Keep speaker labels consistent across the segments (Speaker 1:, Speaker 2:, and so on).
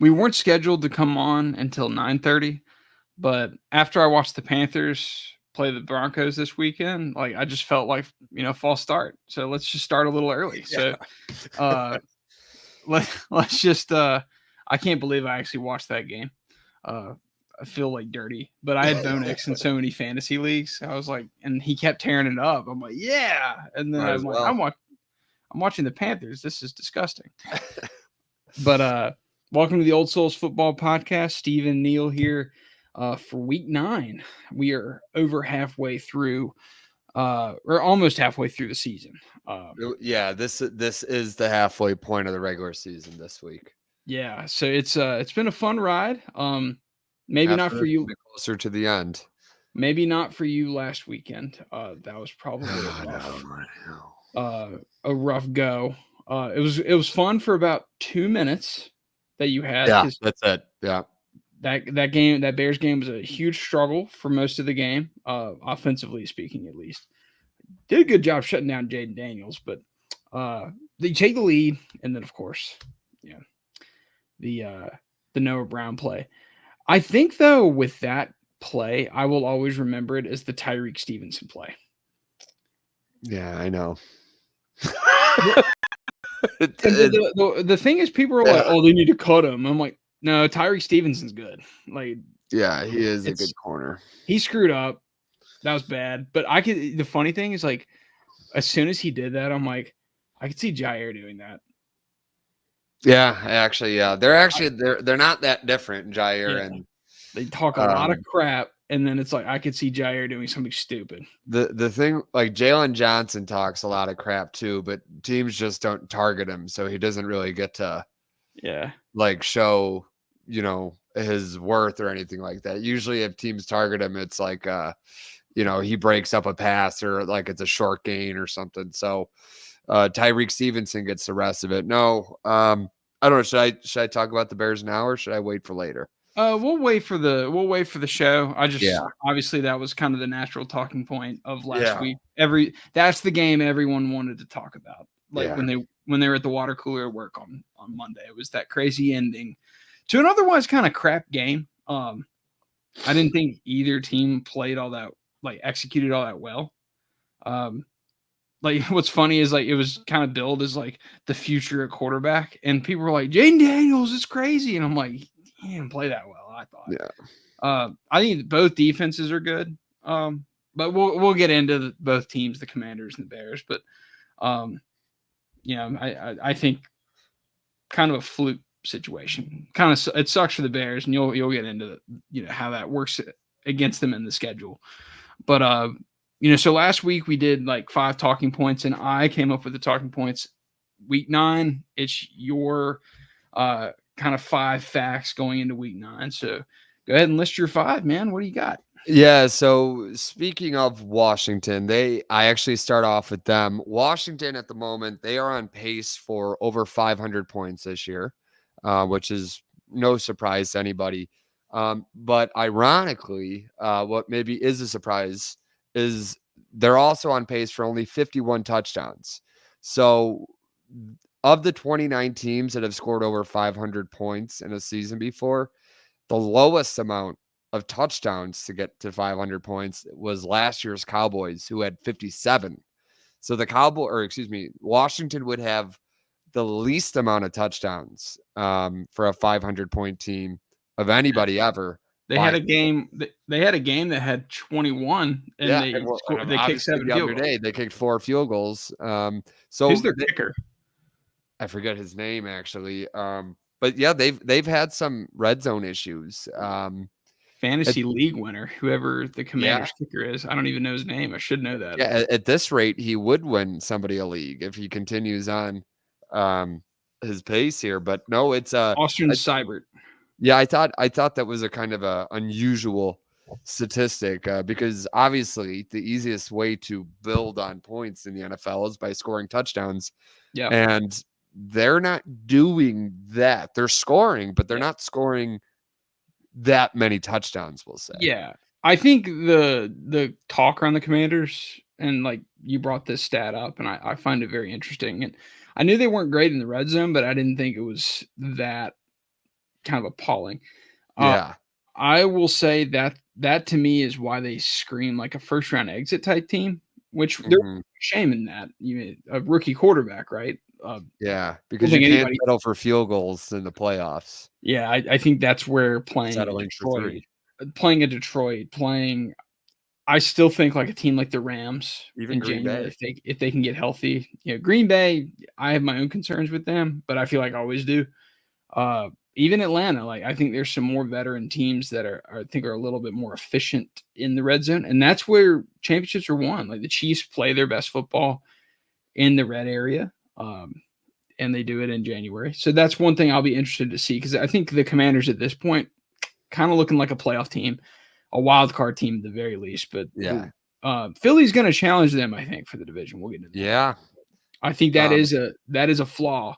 Speaker 1: we weren't scheduled to come on until 9:30, but after I watched the Panthers play the Broncos this weekend, like I just felt like false start. So let's just start a little early. So
Speaker 2: Yeah.
Speaker 1: uh, let's just I can't believe I actually watched that game. Uh, I feel like dirty, but I had Vonix in so many fantasy leagues. I was like, and he kept tearing it up. I'm like, yeah, and then
Speaker 2: Might
Speaker 1: I'm
Speaker 2: as
Speaker 1: like,
Speaker 2: well.
Speaker 1: I'm watching the Panthers. This is disgusting. But welcome to the Old Souls Football Podcast. Stephen Neal here for week 9. We are over halfway through, or almost halfway through the season.
Speaker 2: Yeah, this is the halfway point of the regular season this week.
Speaker 1: Yeah, so it's been a fun ride. Maybe not
Speaker 2: After
Speaker 1: for
Speaker 2: this,
Speaker 1: you.
Speaker 2: we'll be closer to the end.
Speaker 1: Maybe not for you last weekend. That was probably a rough go. It was fun for about 2 minutes that you had
Speaker 2: Yeah,
Speaker 1: because
Speaker 2: that's it. Yeah.
Speaker 1: that Bears game was a huge struggle for most of the game, offensively speaking, at least. Did a good job shutting down Jaden Daniels, but they take the lead, and then of course, yeah, the Noah Brown play. I think though with that play, I will always remember it as the Tyreek Stevenson play.
Speaker 2: Yeah, I know.
Speaker 1: The thing is, people are like, "Oh, they need to cut him." I'm like, "No, Tyreek Stevenson's good. Like,
Speaker 2: Yeah, he is a
Speaker 1: it's
Speaker 2: good corner.
Speaker 1: he screwed up. That was bad." But I could. The funny thing is, like, as soon as he did that, I'm like, I could see Jair doing that.
Speaker 2: Yeah, actually, yeah. They're not that different, Jair
Speaker 1: Yeah,
Speaker 2: and
Speaker 1: they talk a lot of crap, and then it's like I could see Jair doing something stupid.
Speaker 2: the thing, like Jalen Johnson talks a lot of crap too, but teams just don't target him, so he doesn't really get to
Speaker 1: Yeah,
Speaker 2: like show, his worth or anything like that. Usually if teams target him, it's like he breaks up a pass or like it's a short gain or something. So Tyreek Stevenson gets the rest of it. No, I don't know. Should I talk about the Bears now or should I wait for later?
Speaker 1: we'll wait for the show. I just
Speaker 2: Yeah.
Speaker 1: obviously that was kind of the natural talking point of last
Speaker 2: Yeah.
Speaker 1: week. That's the game everyone wanted to talk about. Like
Speaker 2: Yeah.
Speaker 1: when they were at the water cooler at work on Monday. It was that crazy ending to an otherwise kind of crap game. I didn't think either team played all that executed all that well. Like what's funny is like it was kind of billed as like the future at quarterback, and people were like, Jaden Daniels is crazy, and I'm like, he didn't play that well. I thought.
Speaker 2: Yeah.
Speaker 1: I think both defenses are good. But we'll get into both teams, the Commanders and the Bears. But I think kind of a fluke situation. Kind of it sucks for the Bears, and you'll get into how that works against them in the schedule. But so last week we did like 5 talking points, and I came up with the talking points. Week 9, it's your kind of 5 facts going into week 9. So go ahead and list your 5, man. What do you got?
Speaker 2: Yeah, so speaking of Washington, I actually start off with them. Washington at the moment, they are on pace for over 500 points this year, which is no surprise to anybody. But ironically, what maybe is a surprise is they're also on pace for only 51 touchdowns. So of the 29 teams that have scored over 500 points in a season before, the lowest amount of touchdowns to get to 500 points was last year's Cowboys, who had 57. So Washington would have the least amount of touchdowns for a 500-point team of anybody ever.
Speaker 1: They had a game. They had a game that had 21, and they kicked 7
Speaker 2: the
Speaker 1: field
Speaker 2: other
Speaker 1: goals.
Speaker 2: day. They kicked 4 field goals. So
Speaker 1: Who's their kicker?
Speaker 2: I forget his name actually. But yeah, they've had some red zone issues.
Speaker 1: Fantasy league winner, whoever the Commanders kicker is. I don't even know his name. I should know that.
Speaker 2: Yeah, at this rate, he would win somebody a league if he continues on his pace here. But no, it's
Speaker 1: Austin Seibert.
Speaker 2: Yeah, I thought that was a kind of a unusual statistic because obviously the easiest way to build on points in the NFL is by scoring touchdowns.
Speaker 1: Yeah.
Speaker 2: And they're not doing that. They're scoring, but they're not scoring that many touchdowns, we'll say.
Speaker 1: Yeah. I think the talk around the Commanders, and like you brought this stat up, and I find it very interesting. And I knew they weren't great in the red zone, but I didn't think it was that kind of appalling.
Speaker 2: Yeah.
Speaker 1: I will say that to me is why they scream like a first round exit type team, which there's
Speaker 2: Mhm.
Speaker 1: shame in that. A rookie quarterback, right?
Speaker 2: Yeah,
Speaker 1: I don't
Speaker 2: because you
Speaker 1: think
Speaker 2: can't
Speaker 1: anybody.
Speaker 2: settle for field goals in the playoffs.
Speaker 1: Yeah, I think that's where
Speaker 2: Settling for 3.
Speaker 1: Playing a Detroit, playing. I still think like a team like the Rams
Speaker 2: Even
Speaker 1: in
Speaker 2: Green
Speaker 1: January,
Speaker 2: Bay.
Speaker 1: if they can get healthy. Green Bay, I have my own concerns with them, but I feel like I always do. Even Atlanta, like I think there's some more veteran teams that I think are a little bit more efficient in the red zone, and that's where championships are won. Like the Chiefs play their best football in the red area, and they do it in January. So that's one thing I'll be interested to see because I think the Commanders at this point kind of looking like a playoff team, a wild card team at the very least. But
Speaker 2: Yeah.
Speaker 1: Philly's going to challenge them, I think, for the division. We'll get into that.
Speaker 2: Yeah.
Speaker 1: I think that
Speaker 2: Um,
Speaker 1: is a flaw,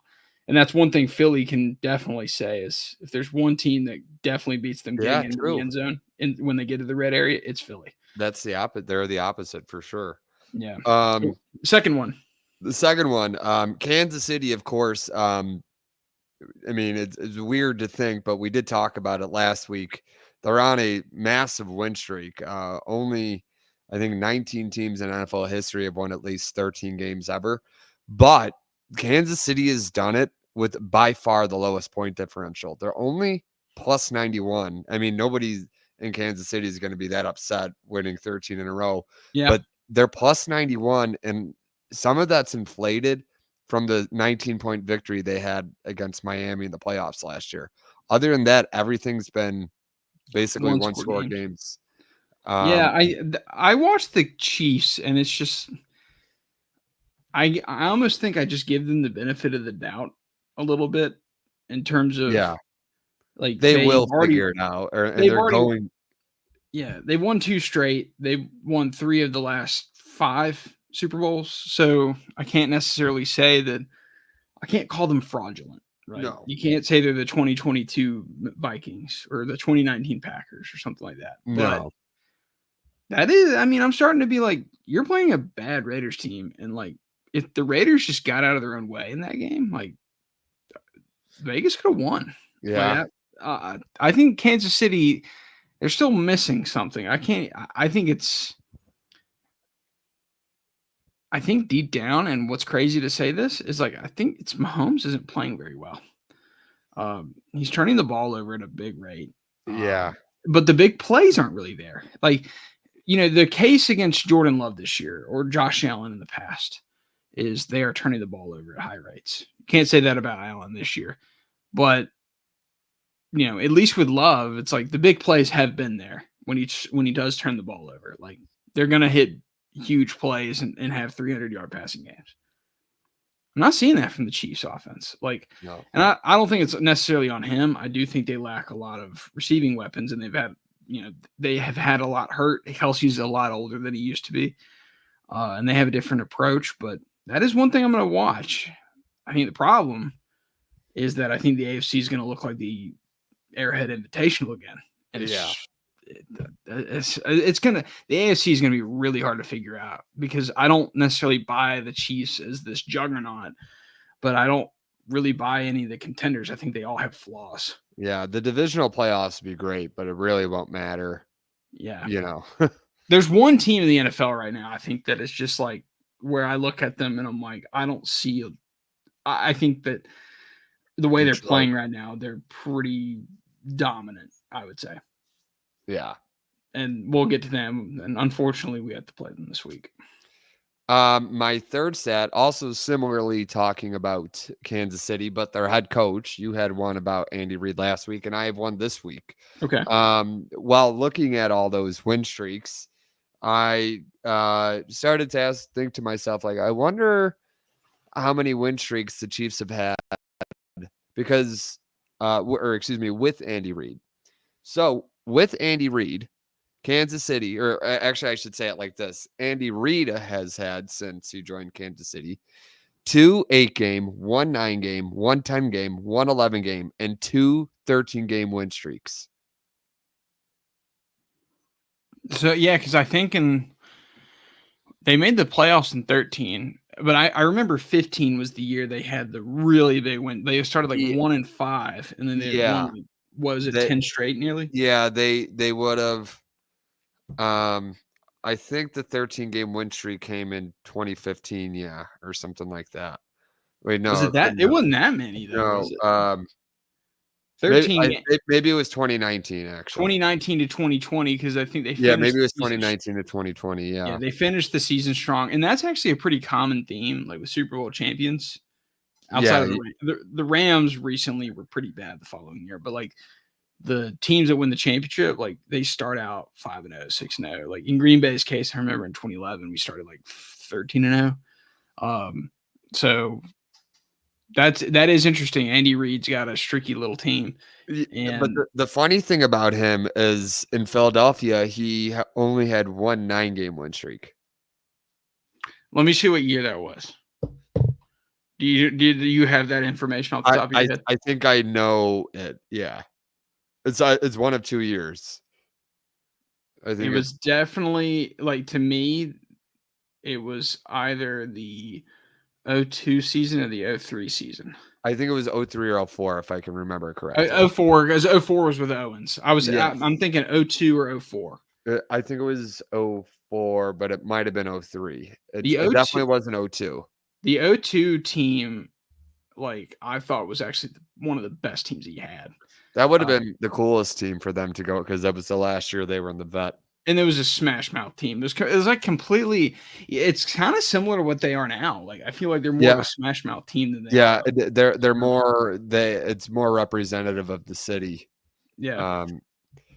Speaker 1: and that's one thing Philly can definitely say is if there's one team that definitely beats them
Speaker 2: Yeah,
Speaker 1: getting into the
Speaker 2: true.
Speaker 1: end zone and when they get to the red area, it's Philly.
Speaker 2: That's the opposite. They're the opposite for sure.
Speaker 1: Yeah.
Speaker 2: Um,
Speaker 1: Second one.
Speaker 2: the second one, Kansas City, of course. I mean, it's weird to think, but we did talk about it last week. They're on a massive win streak. Only, I think, 19 teams in NFL history have won at least 13 games ever. But Kansas City has done it with by far the lowest point differential. They're only plus 91. I mean, nobody in Kansas City is going to be that upset winning 13 in a row.
Speaker 1: Yeah.
Speaker 2: But they're plus 91, and some of that's inflated from the 19-point victory they had against Miami in the playoffs last year. Other than that, everything's been basically one-score games.
Speaker 1: Yeah, I watched the Chiefs, and it's just I almost think I just give them the benefit of the doubt a little bit in terms of like
Speaker 2: they will figure it out, and they're going.
Speaker 1: Yeah, they've won 2 straight. They've won 3 of the last 5 Super Bowls. So I can't necessarily say that I can't call them fraudulent, right?
Speaker 2: No.
Speaker 1: You can't say they're the 2022 Vikings or the 2019 Packers or something like that. But
Speaker 2: No.
Speaker 1: that is, I mean, I'm starting to be like, you're playing a bad Raiders team. And like, if the Raiders just got out of their own way in that game, like Vegas could have won.
Speaker 2: Yeah.
Speaker 1: Like, I think Kansas City, they're still missing something. I think deep down, and what's crazy to say this is like, I think it's Mahomes isn't playing very well. He's turning the ball over at a big rate.
Speaker 2: Yeah.
Speaker 1: But the big plays aren't really there. Like, the case against Jordan Love this year or Josh Allen in the past is they are turning the ball over at high rates. Can't say that about Allen this year, but at least with Love, it's like the big plays have been there when he does turn the ball over. Like they're gonna hit huge plays and have 300-yard passing games. I'm not seeing that from the Chiefs offense. Like,
Speaker 2: No.
Speaker 1: and I don't think it's necessarily on him. I do think they lack a lot of receiving weapons, and they have had a lot hurt. Kelsey's a lot older than he used to be, and they have a different approach. But that is one thing I'm going to watch. I think the problem is that I think the AFC is going to look like the Arrowhead Invitational again. And the AFC is going to be really hard to figure out because I don't necessarily buy the Chiefs as this juggernaut, but I don't really buy any of the contenders. I think they all have flaws.
Speaker 2: Yeah, the divisional playoffs would be great, but it really won't matter.
Speaker 1: Yeah.
Speaker 2: There's
Speaker 1: one team in the NFL right now, I think, that is just like where I look at them and I'm like, I don't see I think that the way they're playing right now, they're pretty dominant, I would say.
Speaker 2: Yeah.
Speaker 1: And we'll get to them. And unfortunately, we have to play them this week.
Speaker 2: My third stat, also similarly talking about Kansas City, but their head coach. You had one about Andy Reid last week, and I have one this week.
Speaker 1: Okay.
Speaker 2: While looking at all those win streaks, I started to think to myself, like, I wonder how many win streaks the Chiefs have had because, with Andy Reid. So with Andy Reid, Kansas City, or actually I should say it like this. Andy Reid has had since he joined Kansas City 2 8-game, 1 9-game, 1 10-game, 1 11-game, and 2 13-game win streaks.
Speaker 1: So, yeah, because I think they made the playoffs in 13, but I remember 15 was the year they had the really big win. They started like 1-5, and then they won was it
Speaker 2: They
Speaker 1: 10 straight nearly?
Speaker 2: Yeah, they would have. I think the 13-game win streak came in 2015, yeah, or something like that. Wait,
Speaker 1: Was
Speaker 2: no,
Speaker 1: it
Speaker 2: it
Speaker 1: that?
Speaker 2: couldn't
Speaker 1: It
Speaker 2: have.
Speaker 1: wasn't that many though,
Speaker 2: No,
Speaker 1: was it?
Speaker 2: maybe
Speaker 1: 13 ga
Speaker 2: maybe it was 2019 actually.
Speaker 1: 2019 to 2020 because I think they
Speaker 2: Yeah,
Speaker 1: finished
Speaker 2: maybe it
Speaker 1: the
Speaker 2: was
Speaker 1: season.
Speaker 2: 2019 to 2020.
Speaker 1: Yeah,
Speaker 2: Yeah,
Speaker 1: they finished the season strong, and that's actually a pretty common theme, like with Super Bowl champions. Outside
Speaker 2: yeah,
Speaker 1: of the Rams recently were pretty bad the following year, but like the teams that win the championship, like they start out 5-0, 6-0. Like in Green Bay's case, I remember in 2011 we started like 13-0. So that is interesting. Andy Reid's got a streaky little team,
Speaker 2: But
Speaker 1: and
Speaker 2: the funny thing about him is in Philadelphia, he only had one 9-game win streak.
Speaker 1: let me see what year that was. Do you have that information off the top of your head?
Speaker 2: I think I know it. Yeah, it's one of 2 years. I
Speaker 1: It
Speaker 2: think
Speaker 1: was definitely like to me, it was either the '02 season or the '03 season.
Speaker 2: I think it was 03 or 04 if I can remember correctly.
Speaker 1: '04 because '04 was with Owens.
Speaker 2: Yes.
Speaker 1: I'm thinking '02 or '04.
Speaker 2: I think it was 04, but it might have been 03.
Speaker 1: The
Speaker 2: It
Speaker 1: '02
Speaker 2: definitely wasn't 02.
Speaker 1: the '02 team, like I thought was actually one of the best teams he had.
Speaker 2: That would have
Speaker 1: Uh,
Speaker 2: been the coolest team for them to go because that was the last year they were in the vet.
Speaker 1: and it was a smash mouth team. It was like completely. It's kind of similar to what they are now. Like I feel like they're more of
Speaker 2: Yeah.
Speaker 1: a smash mouth team than they
Speaker 2: Yeah,
Speaker 1: are.
Speaker 2: they're more it's more representative of the city.
Speaker 1: Yeah.
Speaker 2: Um,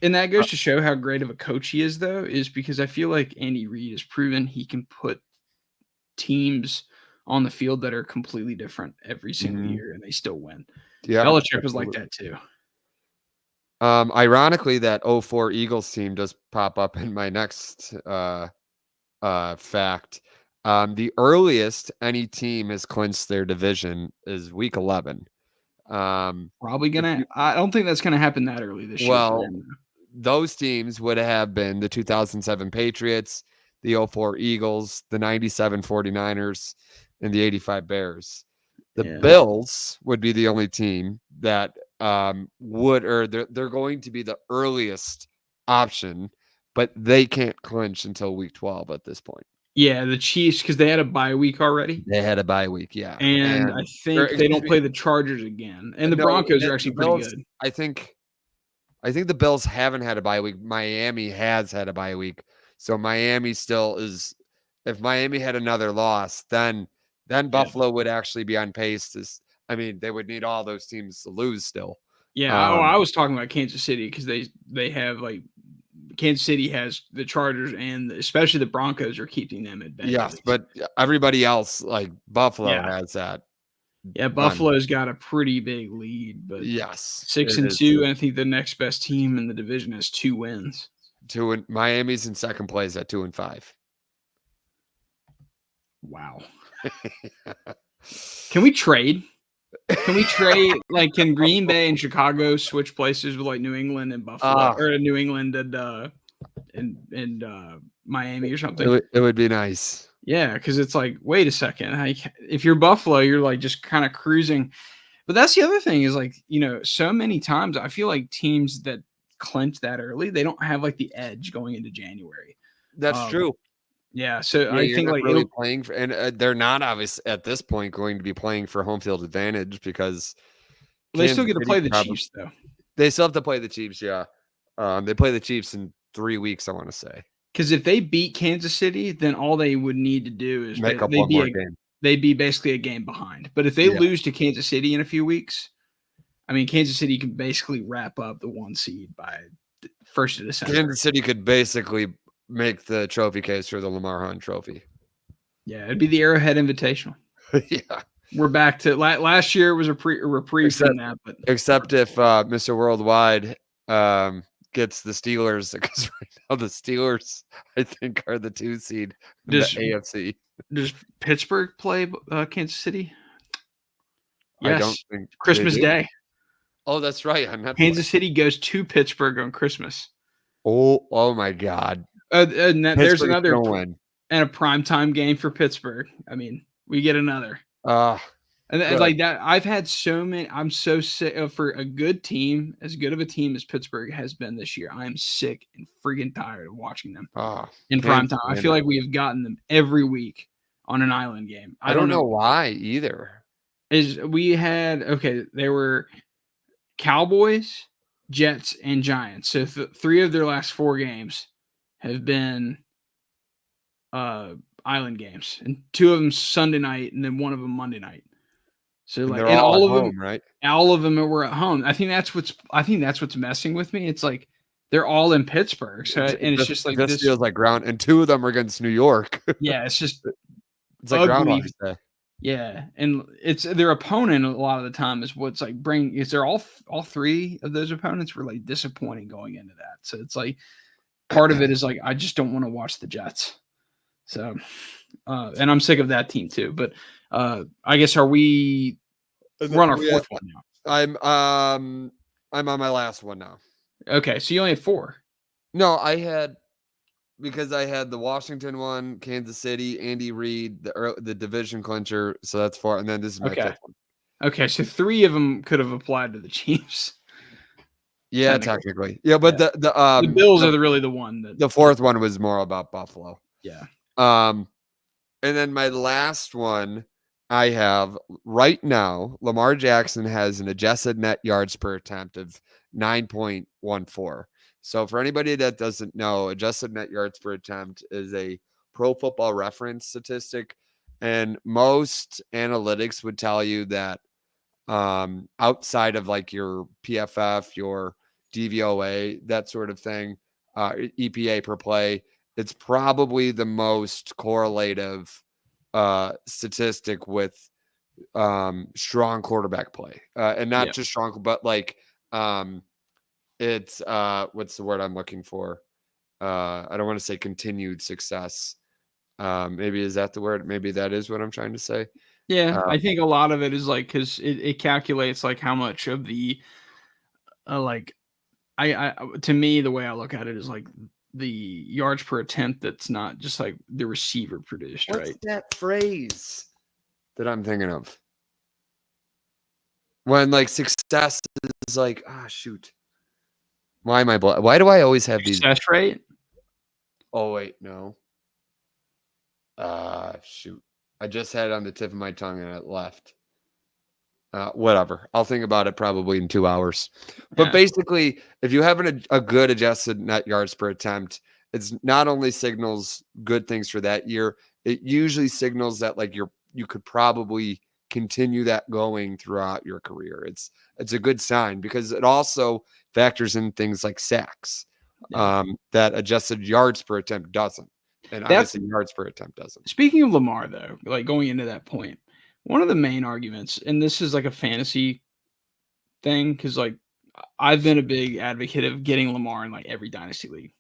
Speaker 1: And that goes to show how great of a coach he is, though, is because I feel like Andy Reid has proven he can put teams on the field that are completely different every single
Speaker 2: mhm.
Speaker 1: year, and they still win.
Speaker 2: Yeah,
Speaker 1: Belichick was like
Speaker 2: absolutely.
Speaker 1: that too.
Speaker 2: Ironically, that '04 Eagles team does pop up in my next fact. The earliest any team has clinched their division is week 11.
Speaker 1: Probably
Speaker 2: If
Speaker 1: gonna.
Speaker 2: you
Speaker 1: I don't think that's gonna happen that early this year for
Speaker 2: Well,
Speaker 1: them.
Speaker 2: those teams would have been the 2007 Patriots, the '04 Eagles, the '97 49ers, and the '85 Bears. The
Speaker 1: Yeah,
Speaker 2: Bills would be the only team that would, or they're going to be the earliest option, but they can't clinch until week 12 at this point.
Speaker 1: yeah. The Chiefs because they had a bye week already,
Speaker 2: They had a bye week, yeah,
Speaker 1: and I
Speaker 2: and or
Speaker 1: think they
Speaker 2: excuse
Speaker 1: don't
Speaker 2: me,
Speaker 1: play the Chargers again. And the
Speaker 2: no,
Speaker 1: Broncos are actually
Speaker 2: the
Speaker 1: pretty
Speaker 2: Bills.
Speaker 1: good.
Speaker 2: I think the Bills haven't had a bye week. Miami has had a bye week. So Miami still is if Miami had another loss, then
Speaker 1: Yeah,
Speaker 2: Buffalo would actually be on pace to I mean, they would need all those teams to lose still.
Speaker 1: yeah. I
Speaker 2: Um,
Speaker 1: was talking about Kansas City because they have like Kansas City has the Chargers and especially the Broncos are keeping them at bay at
Speaker 2: yes,
Speaker 1: least.
Speaker 2: but everybody else like Buffalo
Speaker 1: Yeah.
Speaker 2: has that
Speaker 1: Yeah,
Speaker 2: done.
Speaker 1: Buffalo's got a pretty big lead, but
Speaker 2: Yes,
Speaker 1: six
Speaker 2: it
Speaker 1: and
Speaker 2: is
Speaker 1: two, and I think the next best team in the division has 2 wins.
Speaker 2: Miami's in second place at 2-5.
Speaker 1: Wow. Can we trade? Can we trade like can Green Bay and Chicago switch places with like New England and Buffalo
Speaker 2: Ah,
Speaker 1: or New England and Miami or something?
Speaker 2: it would be nice.
Speaker 1: Yeah, because it's like, wait a second. If you're Buffalo, you're like just kind of cruising. But that's the other thing is like, so many times I feel like teams that clinch that early, they don't have like the edge going into January.
Speaker 2: That's
Speaker 1: Um,
Speaker 2: true.
Speaker 1: yeah, so
Speaker 2: Yeah,
Speaker 1: I
Speaker 2: you're
Speaker 1: think
Speaker 2: not
Speaker 1: like
Speaker 2: really
Speaker 1: it'll
Speaker 2: playing for, and they're not obvious at this point going to be playing for home field advantage because
Speaker 1: they still
Speaker 2: Kansas
Speaker 1: get to
Speaker 2: City
Speaker 1: play the
Speaker 2: probably
Speaker 1: Chiefs though.
Speaker 2: they still have to play the Chiefs. Yeah, they play the Chiefs in 3 weeks. I want to say
Speaker 1: Because if they beat Kansas City, then all they would need to do is
Speaker 2: make up one more game.
Speaker 1: they'd be basically a game behind. But if they
Speaker 2: Yeah,
Speaker 1: lose to Kansas City in a few weeks, I mean Kansas City can basically wrap up the 1 seed by the 1st of December.
Speaker 2: Kansas City could basically make the trophy case for the Lamar Hunt Trophy.
Speaker 1: Yeah, it'd be the Arrowhead Invitational.
Speaker 2: Yeah,
Speaker 1: We're back to last year was a reprieve from that, but
Speaker 2: except if Mr. Worldwide gets the Steelers because right now the Steelers I think are the 2 seed in
Speaker 1: does
Speaker 2: the AFC.
Speaker 1: does Pittsburgh play Kansas City?
Speaker 2: I don't
Speaker 1: Yes,
Speaker 2: think they
Speaker 1: Christmas
Speaker 2: do.
Speaker 1: Day.
Speaker 2: Oh, that's right. On Netflix.
Speaker 1: Kansas City goes to Pittsburgh on Christmas.
Speaker 2: Oh my God.
Speaker 1: And there's
Speaker 2: Pittsburgh's
Speaker 1: another
Speaker 2: gonna win.
Speaker 1: and a primetime game for Pittsburgh. I mean, we get another.
Speaker 2: Uh
Speaker 1: And like that, I've had so many. I'm so sick for a good team, as good of a team as Pittsburgh has been this year. I am sick and freaking tired of watching them in prime time. I feel like we have gotten them every week on an island game.
Speaker 2: I don't know why either.
Speaker 1: They were Cowboys, Jets, and Giants. So 3 of their last 4 games have been island games, and 2 of them Sunday night, and then 1 of them Monday night. So
Speaker 2: and all of them, right?
Speaker 1: All of them were at home. I think that's what's messing with me. It's like they're all in Pittsburgh, so it's just like
Speaker 2: this feels like ground, and 2 of them are against New York.
Speaker 1: Yeah, it's just
Speaker 2: like Groundhog Day.
Speaker 1: Yeah, and it's their opponent a lot of the time is what's like they're all 3 of those opponents were like disappointing going into that. So it's like part of it is like I just don't want to watch the Jets. So and I'm sick of that team too. But I guess we're on our 4th one now.
Speaker 2: I'm on my last one now.
Speaker 1: Okay, so you only had 4.
Speaker 2: No, because I had the Washington one, Kansas City, Andy Reid, the division clincher. So that's 4, and then this is my 5th one.
Speaker 1: Okay, so 3 of them could have applied to the Chiefs.
Speaker 2: Yeah, technically. Yeah, but
Speaker 1: the Bills are really the one that
Speaker 2: the 4th one was more about Buffalo.
Speaker 1: Yeah.
Speaker 2: And then my last one I have right now, Lamar Jackson has an adjusted net yards per attempt of 9.14. So for anybody that doesn't know, adjusted net yards per attempt is a Pro Football Reference statistic, and most analytics would tell you that outside of like your PFF, your DVOA, that sort of thing, EPA per play, it's probably the most correlative statistic with strong quarterback play, and not just strong, but like it's what's the word I'm looking for? I don't want to say continued success. Maybe is that the word? Maybe that is what I'm trying to say.
Speaker 1: Yeah, I think a lot of it is like because it calculates like how much of the like I to me the way I look at it is like the yards per attempt that's not just like the receiver produced.
Speaker 2: What's
Speaker 1: right?
Speaker 2: That phrase that I'm thinking of when like success is like shoot. Why am I? Why do I always have these
Speaker 1: success rate?
Speaker 2: Oh wait, no. Shoot. I just had it on the tip of my tongue and it left. Whatever. I'll think about it probably in 2 hours. But basically, if you have a good adjusted net yards per attempt, it's not only signals good things for that year, it usually signals that like you could probably continue that going throughout your career. It's a good sign because it also factors in things like sacks. That adjusted yards per attempt doesn't. And obviously yards per attempt doesn't.
Speaker 1: Speaking of Lamar, though, like going into that point, one of the main arguments, and this is like a fantasy thing, because like I've been a big advocate of getting Lamar in like every dynasty league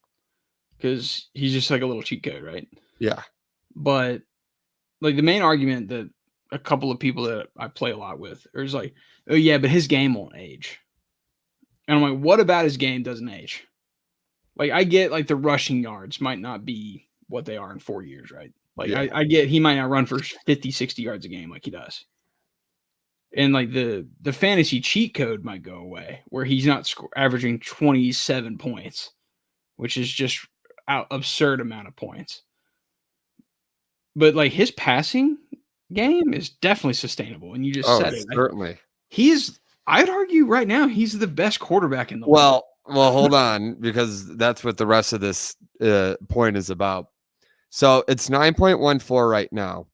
Speaker 1: because he's just like a little cheat code, right?
Speaker 2: Yeah.
Speaker 1: But like the main argument that a couple of people that I play a lot with is like, oh yeah, but his game won't age. And I'm like, what about his game doesn't age? Like I get like the rushing yards might not be what they are in 4 years, right? Like I get he might not run for 50, 60 yards a game like he does. And like the fantasy cheat code might go away where he's not averaging 27 points, which is just absurd amount of points. But like his passing game is definitely sustainable. And you just said it.
Speaker 2: Certainly.
Speaker 1: I'd argue right now, he's the best quarterback in the
Speaker 2: league. Well, hold on, because that's what the rest of this point is about. So it's 9.14 right now.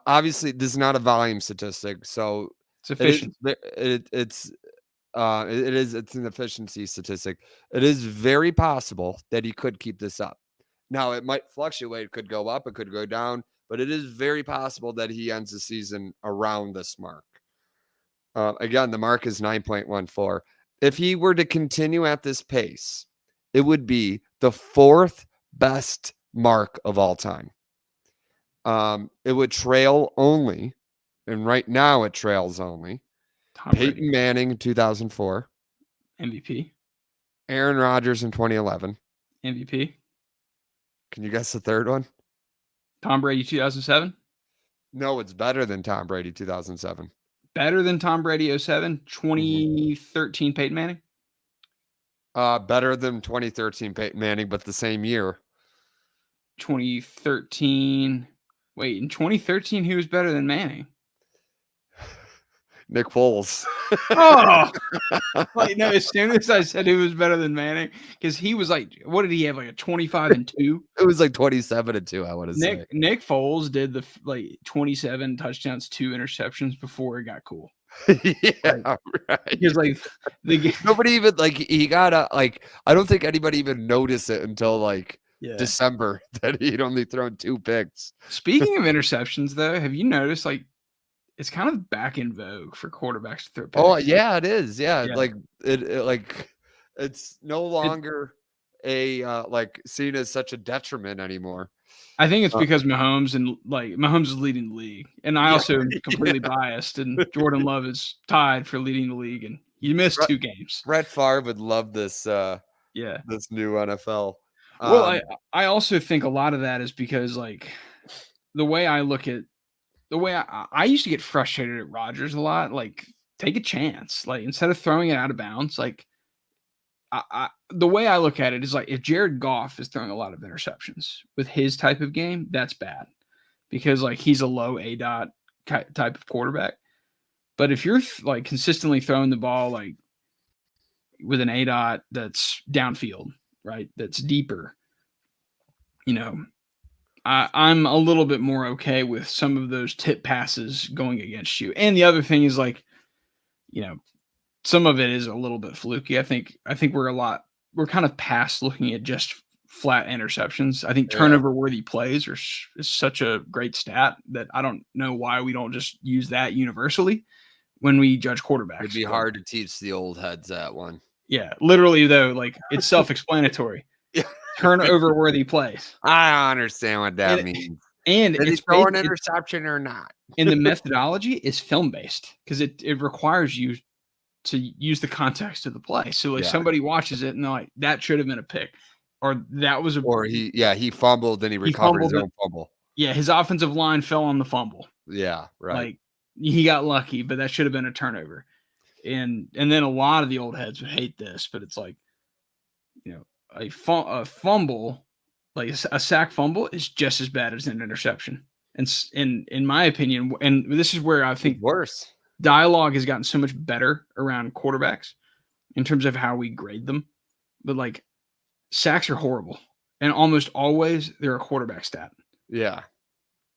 Speaker 2: Obviously, this is not a volume statistic, so
Speaker 1: it's efficient.
Speaker 2: It's an efficiency statistic. It is very possible that he could keep this up. Now, it might fluctuate. It could go up. It could go down. But it is very possible that he ends the season around this mark. Again, the mark is 9.14. If he were to continue at this pace, it would be the 4th best mark of all time. It would trail only, and right now it trails only, Peyton Manning in 2004.
Speaker 1: MVP.
Speaker 2: Aaron Rodgers in 2011.
Speaker 1: MVP.
Speaker 2: Can you guess the third one?
Speaker 1: Tom Brady 2007?
Speaker 2: No, it's better than Tom Brady 2007.
Speaker 1: better than Tom Brady 07,
Speaker 2: Mm-hmm.
Speaker 1: 2013 Peyton Manning?
Speaker 2: Better than 2013 Peyton Manning, but the same year.
Speaker 1: 2013. Wait, in 2013, who was better than Manning?
Speaker 2: Nick Foles.
Speaker 1: Oh, like no, as soon as I said who was better than Manning, because he was like, what did he have? Like a 25-2?
Speaker 2: It was like 27-2, I want to say.
Speaker 1: Nick Foles did the like 27 touchdowns, 2 interceptions before it got cool.
Speaker 2: Yeah, right.
Speaker 1: Because like
Speaker 2: nobody even like he got like I don't think anybody even noticed it until like December that he'd only thrown 2 picks.
Speaker 1: Speaking of interceptions, though, have you noticed like it's kind of back in vogue for quarterbacks to throw picks?
Speaker 2: Oh yeah, it is. Yeah. Like it like it's no longer like seen as such a detriment anymore.
Speaker 1: I think it's because Mahomes is leading the league, and I also am completely biased. And Jordan Love is tied for leading the league, and he missed 2 games.
Speaker 2: Brett Favre would love this. This new NFL.
Speaker 1: Well, I also think a lot of that is because like the way I look at the way I used to get frustrated at Rodgers a lot. Like, take a chance. Like, instead of throwing it out of bounds, like the way I look at it is like if Jared Goff is throwing a lot of interceptions with his type of game, that's bad because like he's a low ADOT type of quarterback. But if you're like consistently throwing the ball like with an ADOT that's downfield, right, that's deeper, you know, I'm a little bit more okay with some of those tip passes going against you. And the other thing is like, you know, some of it is a little bit fluky. I think we're kind of past looking at just flat interceptions. I think turnover worthy plays is such a great stat that I don't know why we don't just use that universally when we judge quarterbacks.
Speaker 2: It'd be hard to teach the old heads that one.
Speaker 1: Yeah, literally though, like it's self-explanatory. Turnover worthy plays.
Speaker 2: I don't understand what that means.
Speaker 1: And
Speaker 2: did he throw an interception or not?
Speaker 1: And the methodology is film based because it requires you to use the context of the play. So like somebody watches it and they're like, that should have been a pick, or that was
Speaker 2: he fumbled and he recovered his own fumble.
Speaker 1: Yeah, his offensive line fell on the fumble.
Speaker 2: Yeah, right.
Speaker 1: Like he got lucky, but that should have been a turnover. And then a lot of the old heads would hate this, but it's like, you know, a fumble, like a sack fumble, is just as bad as an interception. And in my opinion, and this is where I think
Speaker 2: worse.
Speaker 1: Dialogue has gotten so much better around quarterbacks in terms of how we grade them. But like sacks are horrible. And almost always they're a quarterback stat.
Speaker 2: Yeah.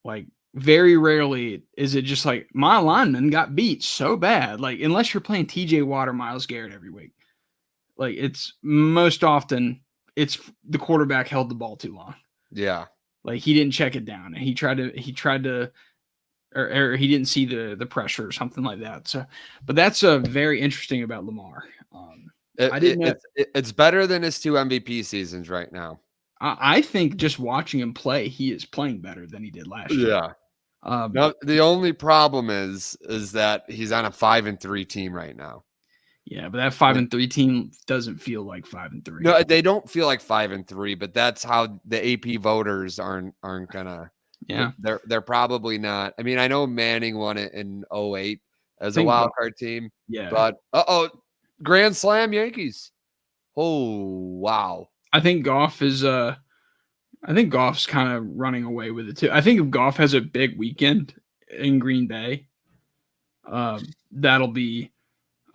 Speaker 1: Like very rarely is it just like my lineman got beat so bad. Like unless you're playing TJ Watt or Myles Garrett every week. Like it's most often it's the quarterback held the ball too long.
Speaker 2: Yeah.
Speaker 1: Like he didn't check it down and he tried to or he didn't see the pressure or something like that. So, but that's very interesting about Lamar. I didn't know
Speaker 2: it's better than his 2 MVP seasons right now.
Speaker 1: I think just watching him play, he is playing better than he did last year.
Speaker 2: Yeah. No, the only problem is that he's on a 5-3 team right now.
Speaker 1: Yeah, but that 5-3 team doesn't feel like 5-3.
Speaker 2: No, they don't feel like 5-3, but that's how the AP voters aren't gonna.
Speaker 1: Yeah,
Speaker 2: they're probably not. I mean, I know Manning won it in 08 as a wild card team.
Speaker 1: Yeah,
Speaker 2: but Grand Slam Yankees. Oh wow!
Speaker 1: I think Goff is. I think Goff's kind of running away with it too. I think if Goff has a big weekend in Green Bay, that'll be.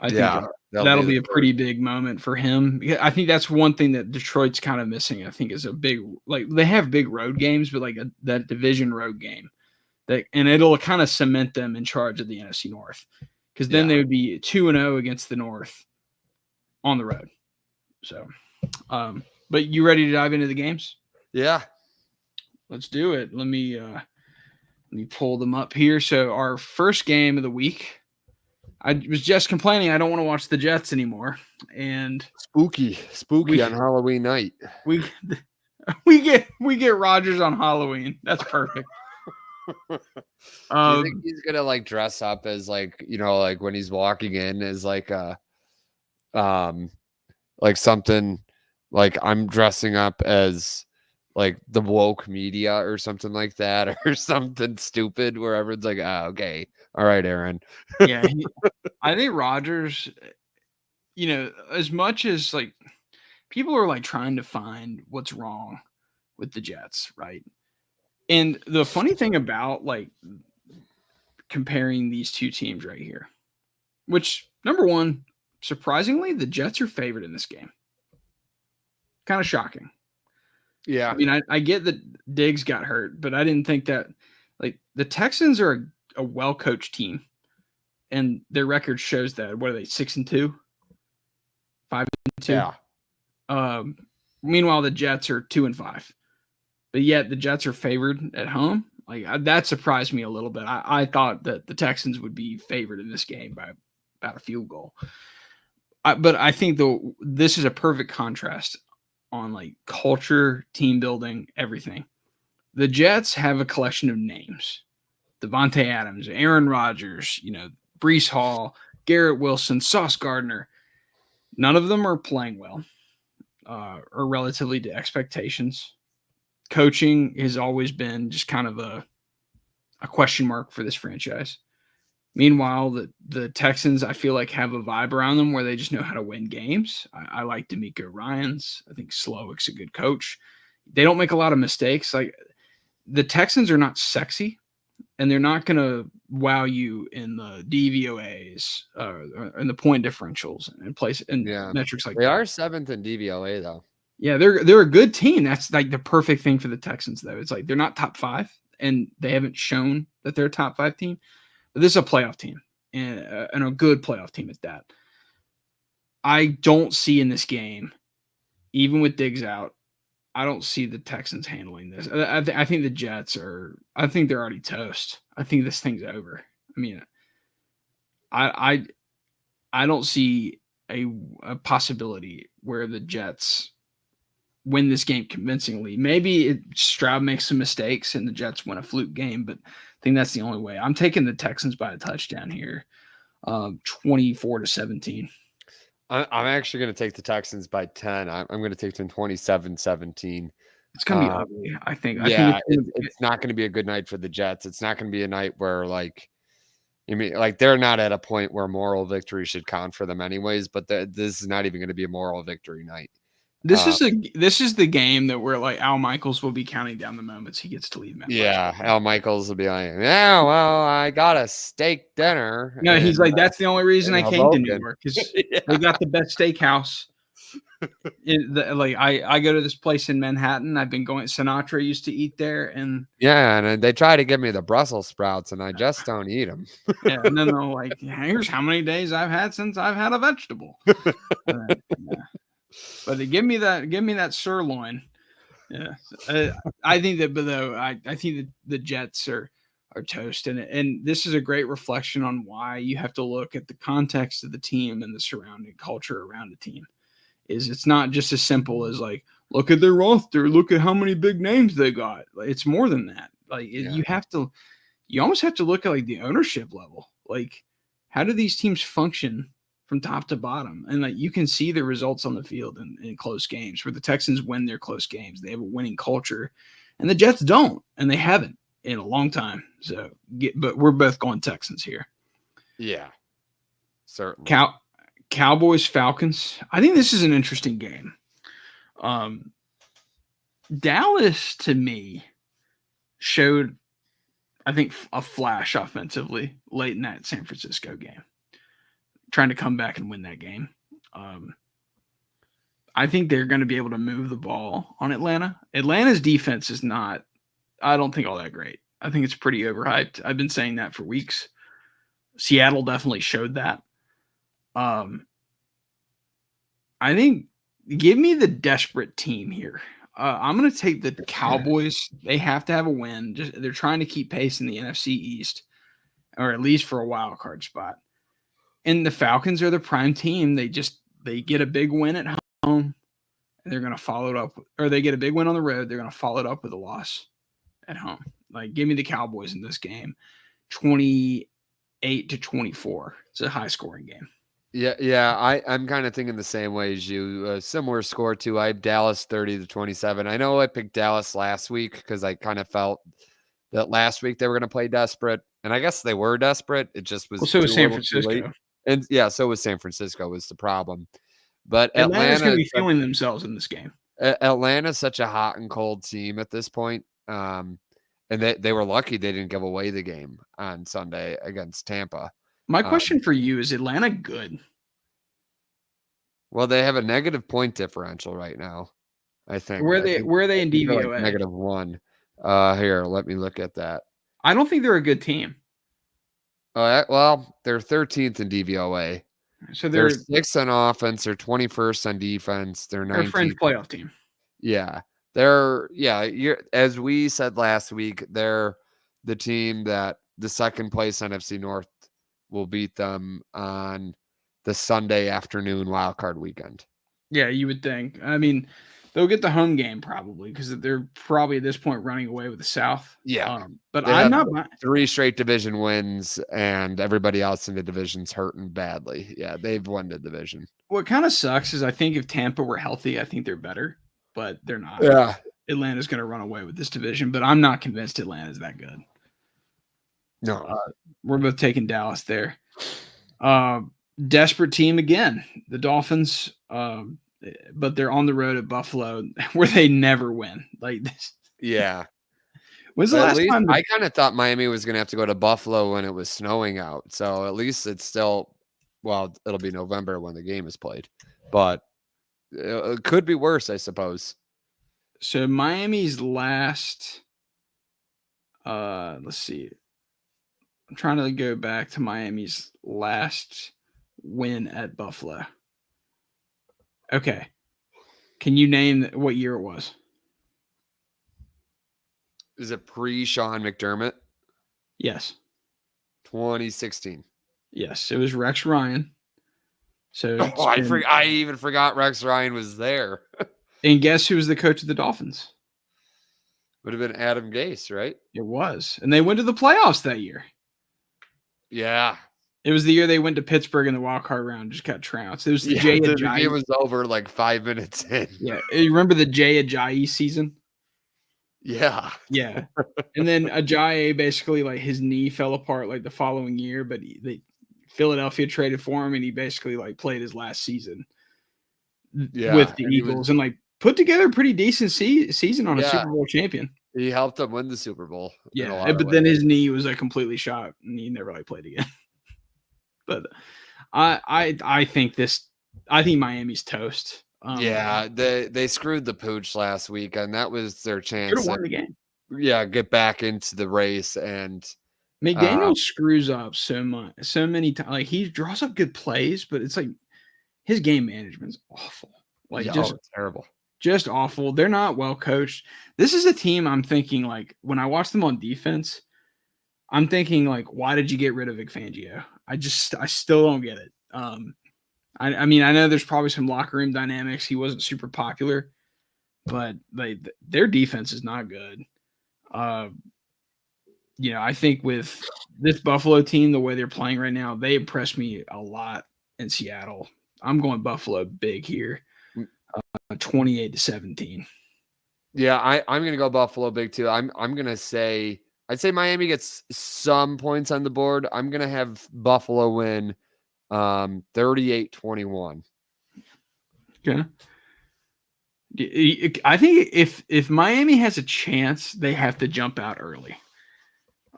Speaker 1: I think that'll be a pretty big moment for him. I think that's one thing that Detroit's kind of missing. I think is a big, like they have big road games, but like that division road game, and it'll kind of cement them in charge of the NFC North, because then they would be 2-0 against the North on the road. So, but you ready to dive into the games?
Speaker 2: Yeah,
Speaker 1: let's do it. Let me pull them up here. So our first game of the week. I was just complaining I don't want to watch the Jets anymore, and
Speaker 2: spooky on Halloween night.
Speaker 1: We get Rodgers on Halloween. That's perfect.
Speaker 2: Do you think he's gonna like dress up as like, you know, like when he's walking in as like like something like I'm dressing up as like the woke media or something like that, or something stupid where everyone's like, "Ah, okay, all right, Aaron."
Speaker 1: Yeah, I think Rodgers, as much as like people are like trying to find what's wrong with the Jets, right? And the funny thing about like comparing these two teams right here, which number one, surprisingly, the Jets are favored in this game. Kind of shocking.
Speaker 2: Yeah,
Speaker 1: I mean, I get that Diggs got hurt, but I didn't think that like the Texans are a well coached team, and their record shows that. What are they, 6-2, 5-2?
Speaker 2: yeah,
Speaker 1: Um, Meanwhile, the Jets are 2-5, but yet the Jets are favored at home. Like that surprised me a little bit. I thought that the Texans would be favored in this game by about a field goal. But I think this is a perfect contrast on like culture, team building, everything. The Jets have a collection of names: Devontae Adams, Aaron Rodgers, Brees Hall, Garrett Wilson, Sauce Gardner. None of them are playing well or relatively to expectations. Coaching has always been just kind of a question mark for this franchise. Meanwhile, the Texans, I feel like, have a vibe around them where they just know how to win games. I like D'Amico Ryans. I think Slowick's a good coach. They don't make a lot of mistakes. Like the Texans are not sexy, and they're not going to wow you in the DVOAs and the point differentials and place and
Speaker 2: yeah.
Speaker 1: metrics like
Speaker 2: They
Speaker 1: that.
Speaker 2: are 7th in DVOA though.
Speaker 1: Yeah, they're a good team. That's like the perfect thing for the Texans, though. It's like they're not top 5, and they haven't shown that they're a top 5 team. But this is a playoff team, and a good playoff team at that. I don't see in this game, even with Diggs out, I don't see the Texans handling this. I think the Jets are. I think they're already toast. I think this thing's over. I mean, I don't see a possibility where the Jets win this game convincingly. Maybe Stroud makes some mistakes and the Jets win a fluke game, but I think that's the only way. I'm taking the Texans by a touchdown here, 24-17.
Speaker 2: I'm actually going to take the Texans by 10. I'm going to take them 27-17.
Speaker 1: It's gonna be ugly. I think.
Speaker 2: Yeah, it's not going to be a good night for the Jets. It's not going to be a night where they're not at a point where moral victory should count for them anyways. But this is not even going to be a moral victory night.
Speaker 1: This is the game that where like Al Michaels will be counting down the moments he gets to leave.
Speaker 2: Yeah, Al Michaels will be like, "Yeah, well, I got a steak dinner."
Speaker 1: No, he's like, that's the only reason I came to New
Speaker 2: Hoboken.
Speaker 1: York because they got the best steakhouse. I go to this place in Manhattan. I've been going. Sinatra used to eat there, and
Speaker 2: Yeah, and they try to give me the Brussels sprouts, and I just don't eat them.
Speaker 1: yeah, and then they're like, "Here's how many days I've had since I've had a vegetable." Yeah. But give me that sirloin. Yeah, I think that, but though I think that the Jets are toast, and this is a great reflection on why you have to look at the context of the team and the surrounding culture around the team. It's not just as simple as like, look at their roster, look at how many big names they got. Like, it's more than that. Like you almost have to look at like the ownership level. Like, how do these teams function from top to bottom? And like you can see the results on the field in close games where the Texans win their close games. They have a winning culture, and the Jets don't, and they haven't in a long time. So, but we're both going Texans here.
Speaker 2: Yeah, certainly.
Speaker 1: Cowboys, Falcons. I think this is an interesting game. Dallas, to me, showed, I think, a flash offensively late in that San Francisco game, trying to come back and win that game. I think they're going to be able to move the ball on Atlanta. Atlanta's defense is not, I don't think, all that great. I think it's pretty overhyped. I've been saying that for weeks. Seattle definitely showed that. I think give me the desperate team here. I'm going to take the Cowboys. They have to have a win. They're trying to keep pace in the NFC East, or at least for a wild card spot. And the Falcons are the prime team. They get a big win at home, and they're going to follow it up. Or they get a big win on the road. They're going to follow it up with a loss at home. Like, give me the Cowboys in this game, 28-24. It's a high scoring game.
Speaker 2: Yeah. I'm kind of thinking the same way as you. A similar score too. I have Dallas 30-27. I know I picked Dallas last week because I kind of felt that last week they were going to play desperate, and I guess they were desperate. It just
Speaker 1: Well,
Speaker 2: was
Speaker 1: so
Speaker 2: too
Speaker 1: is San
Speaker 2: little, too late.
Speaker 1: Francisco.
Speaker 2: And yeah, so was San Francisco was the problem. But
Speaker 1: Atlanta's going
Speaker 2: Atlanta,
Speaker 1: to be feeling themselves in this game.
Speaker 2: Atlanta's such a hot and cold team at this point. And they were lucky they didn't give away the game on Sunday against Tampa.
Speaker 1: My
Speaker 2: Um,
Speaker 1: question for you is Atlanta good?
Speaker 2: well, they have a negative point differential right now. I think.
Speaker 1: Where are they in
Speaker 2: They're like
Speaker 1: DVOA?
Speaker 2: -1. Here, let me look at that.
Speaker 1: I don't think they're a good team.
Speaker 2: Well, they're 13th in DVOA.
Speaker 1: So
Speaker 2: They're
Speaker 1: they're
Speaker 2: 6th on offense. They're 21st on defense. They're
Speaker 1: a fringe
Speaker 2: 19th.
Speaker 1: playoff team.
Speaker 2: Yeah. As we said last week, they're the team that the second place NFC North will beat them on the Sunday afternoon wild card weekend.
Speaker 1: Yeah, you would think. I mean, they'll get the home game probably because they're probably at this point running away with the South.
Speaker 2: Yeah.
Speaker 1: But
Speaker 2: They
Speaker 1: I'm
Speaker 2: have
Speaker 1: not.
Speaker 2: 3 straight division wins, and everybody else in the division's hurting badly. Yeah, they've won the division.
Speaker 1: What kind of sucks is I think if Tampa were healthy, I think they're better, but they're not.
Speaker 2: Yeah.
Speaker 1: Atlanta's going to run away with this division, but I'm not convinced Atlanta's that good.
Speaker 2: No.
Speaker 1: We're both taking Dallas there. Desperate team again, the Dolphins, but they're on the road at Buffalo where they never win. Like this.
Speaker 2: Yeah.
Speaker 1: When's the
Speaker 2: But at
Speaker 1: last
Speaker 2: least
Speaker 1: time?
Speaker 2: I kind of thought Miami was going to have to go to Buffalo when it was snowing out. So at least it's still, well, it'll be November when the game is played, but it could be worse, I suppose.
Speaker 1: So Miami's last, let's see. I'm trying to go back to Miami's last win at Buffalo. Okay. Can you name what year it was?
Speaker 2: Is it pre-Sean McDermott?
Speaker 1: Yes.
Speaker 2: 2016.
Speaker 1: Yes, it was Rex Ryan. So
Speaker 2: I even forgot Rex Ryan was there.
Speaker 1: And guess who was the coach of the Dolphins?
Speaker 2: Would have been Adam Gase, right?
Speaker 1: It was. And they went to the playoffs that year.
Speaker 2: Yeah.
Speaker 1: It was the year they went to Pittsburgh in the wild card round, just got trounced. It was the
Speaker 2: Yeah,
Speaker 1: Jay
Speaker 2: the
Speaker 1: Ajayi.
Speaker 2: game was over like 5 minutes in.
Speaker 1: Yeah. You remember the Jay Ajayi season?
Speaker 2: Yeah.
Speaker 1: Yeah. And then Ajayi basically like his knee fell apart like the following year, but Philadelphia traded for him and he basically like played his last season with the Eagles and like put together a pretty decent season on a Super Bowl champion.
Speaker 2: He helped them win the Super Bowl.
Speaker 1: Yeah, but then his knee was like completely shot and he never like played again. But I think Miami's toast.
Speaker 2: They screwed the pooch last week, and that was their chance
Speaker 1: to win the game.
Speaker 2: Yeah, get back into the race. And
Speaker 1: McDaniel screws up so many times. Like he draws up good plays, but it's like his game management's awful. Like just
Speaker 2: terrible.
Speaker 1: Just awful. They're not well coached. This is a team I'm thinking like when I watch them on defense, I'm thinking like, why did you get rid of Vic Fangio? I still don't get it. I mean, I know there's probably some locker room dynamics. He wasn't super popular, but their defense is not good. I think with this Buffalo team, the way they're playing right now, they impressed me a lot in Seattle. I'm going Buffalo big here. 28-17.
Speaker 2: Yeah, I'm gonna go Buffalo big too. I'd say Miami gets some points on the board. I'm gonna have Buffalo win 38-21.
Speaker 1: Okay. I think if Miami has a chance, they have to jump out early.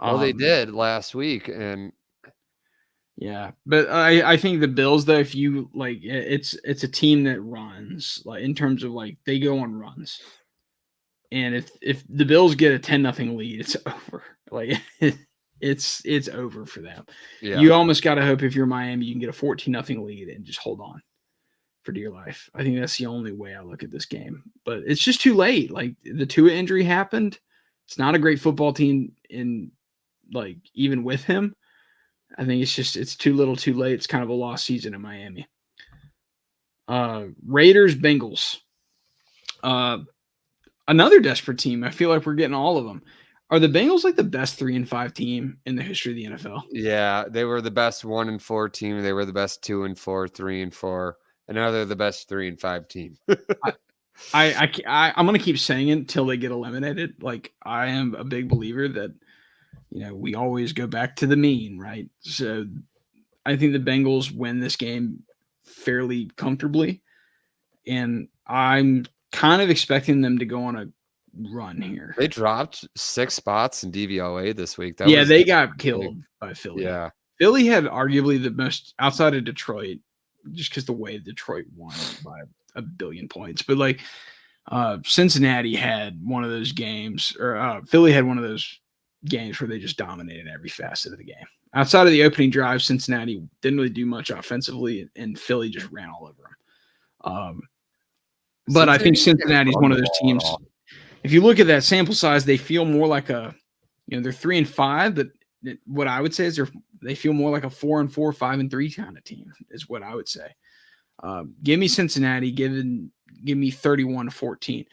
Speaker 2: Well, they did last week, and
Speaker 1: yeah, but I think the Bills, though, if you like, it's a team that runs like in terms of like they go on runs, and if the Bills get a 10-0 lead, it's over. Like it's over for them. Yeah. You almost got to hope if you're Miami, you can get a 14-0 lead and just hold on for dear life. I think that's the only way I look at this game. But it's just too late. Like the Tua injury happened. It's not a great football team like even with him. I think it's too little too late. It's kind of a lost season in Miami. Raiders, Bengals. Another desperate team. I feel like we're getting all of them. Are the Bengals like the best 3-5 team in the history of the NFL?
Speaker 2: Yeah, they were the best 1-4 team. They were the best 2-4, 3-4, and now they're the best 3-5 team.
Speaker 1: I'm gonna keep saying it until they get eliminated. Like I am a big believer that we always go back to the mean, right? So I think the Bengals win this game fairly comfortably, and I'm kind of expecting them to go on a run here.
Speaker 2: They dropped 6 spots in DVOA this week.
Speaker 1: They got killed by Philly.
Speaker 2: Yeah.
Speaker 1: Philly had arguably the most outside of Detroit, just because the way Detroit won by a billion points. But like Cincinnati had one of those games, or Philly had one of those games where they just dominated every facet of the game. Outside of the opening drive, Cincinnati didn't really do much offensively, and Philly just ran all over them. But I think Cincinnati's one of those teams. If you look at that sample size, they feel more like they're 3-5, but what I would say is they feel more like a 4-4, 5-3 kind of team is what I would say. Give me Cincinnati, give me 31-14.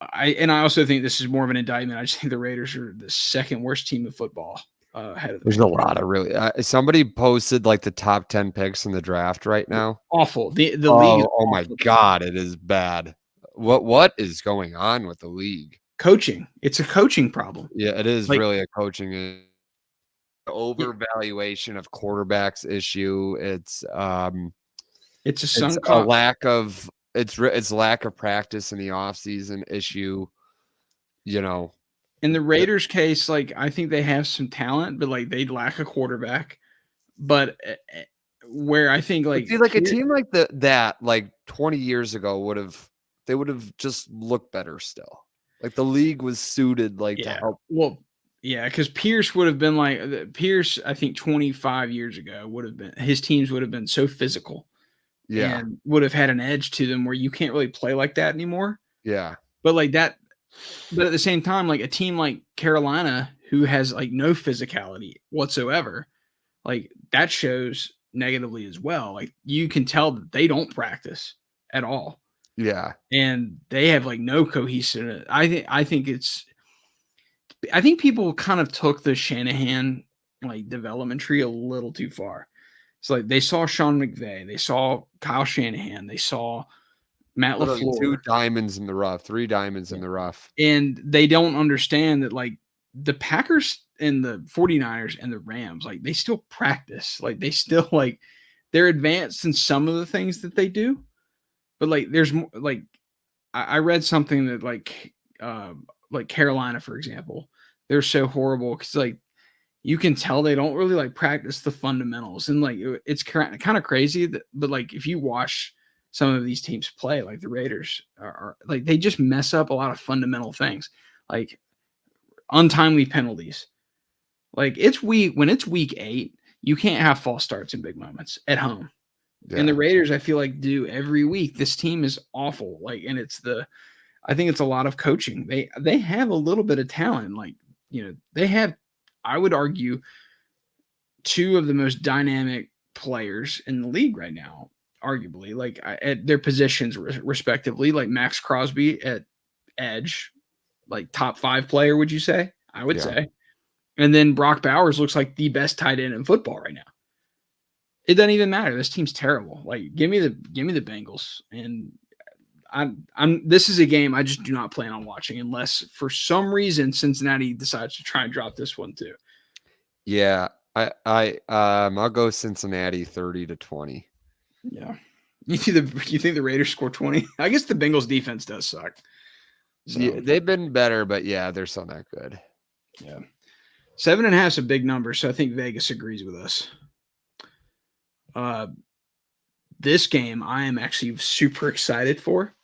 Speaker 1: I also think this is more of an indictment. I just think the Raiders are the second worst team of football.
Speaker 2: There's a lot of really. Somebody posted like the top 10 picks in the draft right now.
Speaker 1: Awful. The league.
Speaker 2: Oh my God, it is bad. What is going on with the league?
Speaker 1: Coaching. It's a coaching problem.
Speaker 2: Yeah, it is really a coaching overvaluation of quarterbacks issue. It's a lack of lack of practice in the offseason issue.
Speaker 1: In the Raiders' case, like I think they have some talent, but like they lack a quarterback. But where I think like
Speaker 2: a team like that like 20 years ago would have just looked better still. Like the league was suited to help.
Speaker 1: Well, yeah, because Pierce would have been I think 25 years ago his teams would have been so physical.
Speaker 2: Yeah.
Speaker 1: And would have had an edge to them where you can't really play like that anymore.
Speaker 2: Yeah.
Speaker 1: But at the same time, like a team like Carolina, who has like no physicality whatsoever, like that shows negatively as well. Like you can tell that they don't practice at all.
Speaker 2: Yeah.
Speaker 1: And they have like no cohesiveness. I think people kind of took the Shanahan like development tree a little too far. It's like they saw Sean McVay, they saw Kyle Shanahan, they saw Matt LaFleur.
Speaker 2: 3 diamonds in the rough.
Speaker 1: And they don't understand that like the Packers and the 49ers and the Rams, like they still practice. Like they still like they're advanced in some of the things that they do. But like there's more like I read something that like Carolina, for example, they're so horrible because like you can tell they don't really like practice the fundamentals, and like it's kind of crazy but like if you watch some of these teams play, like the Raiders are like they just mess up a lot of fundamental things, like untimely penalties. Like when it's week 8, you can't have false starts in big moments at home. Yeah. And the Raiders, I feel like, do every week. This team is awful. Like, and I think it's a lot of coaching. They have a little bit of talent. Like, they have, I would argue, 2 of the most dynamic players in the league right now, arguably, like at their positions respectively, like Max Crosby at edge, like top 5 player, would you say? I would say. And then Brock Bowers looks like the best tight end in football right now. It doesn't even matter. This team's terrible. Like, give me the Bengals. And this is a game I just do not plan on watching unless for some reason Cincinnati decides to try and drop this one too.
Speaker 2: Yeah. I'll go Cincinnati 30-20.
Speaker 1: Yeah. You think the Raiders score 20? I guess the Bengals defense does suck.
Speaker 2: So. Yeah, they've been better, but yeah, they're still not good.
Speaker 1: Yeah. 7.5 is a big number, so I think Vegas agrees with us. This game I am actually super excited for.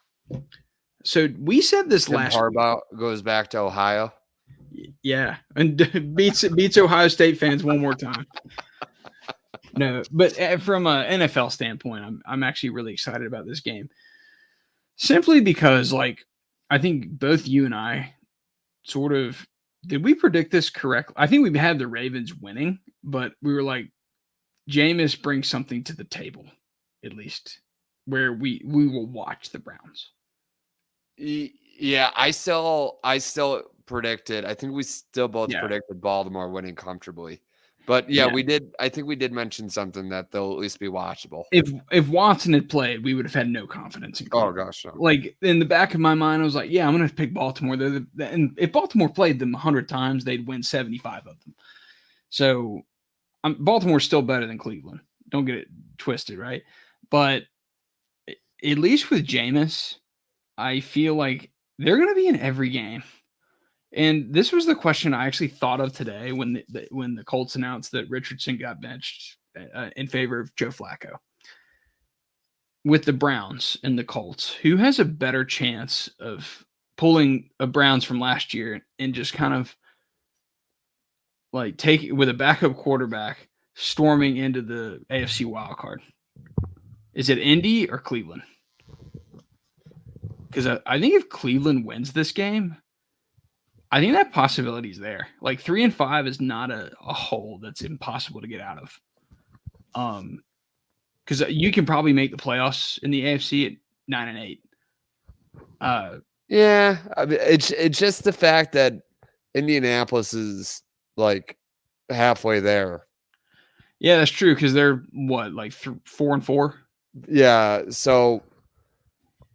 Speaker 1: So we said this last
Speaker 2: Harbaugh goes back to Ohio.
Speaker 1: Yeah, and beats Ohio State fans one more time. No, but from an NFL standpoint, I'm actually really excited about this game. Simply because, like, I think both you and I sort of did we predict this correctly? I think we had the Ravens winning, but we were like, Jameis brings something to the table, at least, where we will watch the Browns.
Speaker 2: Yeah, I still predicted. I think we still both
Speaker 1: Yeah.
Speaker 2: predicted Baltimore winning comfortably. But yeah, we did. I think we did mention something that they'll at least be watchable.
Speaker 1: If Watson had played, we would have had no confidence in
Speaker 2: Oh
Speaker 1: Cleveland.
Speaker 2: gosh, no.
Speaker 1: Like in the back of my mind, I was like, yeah, I'm going to pick Baltimore. And if Baltimore played them 100 times, they'd win 75 of them. So Baltimore's still better than Cleveland. Don't get it twisted, right? But at least with Jameis, I feel like they're going to be in every game. And this was the question I actually thought of today when the Colts announced that Richardson got benched in favor of Joe Flacco. With the Browns and the Colts, who has a better chance of pulling a Browns from last year and just kind of like take with a backup quarterback storming into the AFC wildcard? Is it Indy or Cleveland? Because I think if Cleveland wins this game, I think that possibility is there. Like 3-5 is not a hole that's impossible to get out of. Because you can probably make the playoffs in the AFC at 9-8.
Speaker 2: Yeah, I mean, it's just the fact that Indianapolis is like halfway there.
Speaker 1: Yeah, that's true. Because they're what, like 4-4?
Speaker 2: Yeah, so.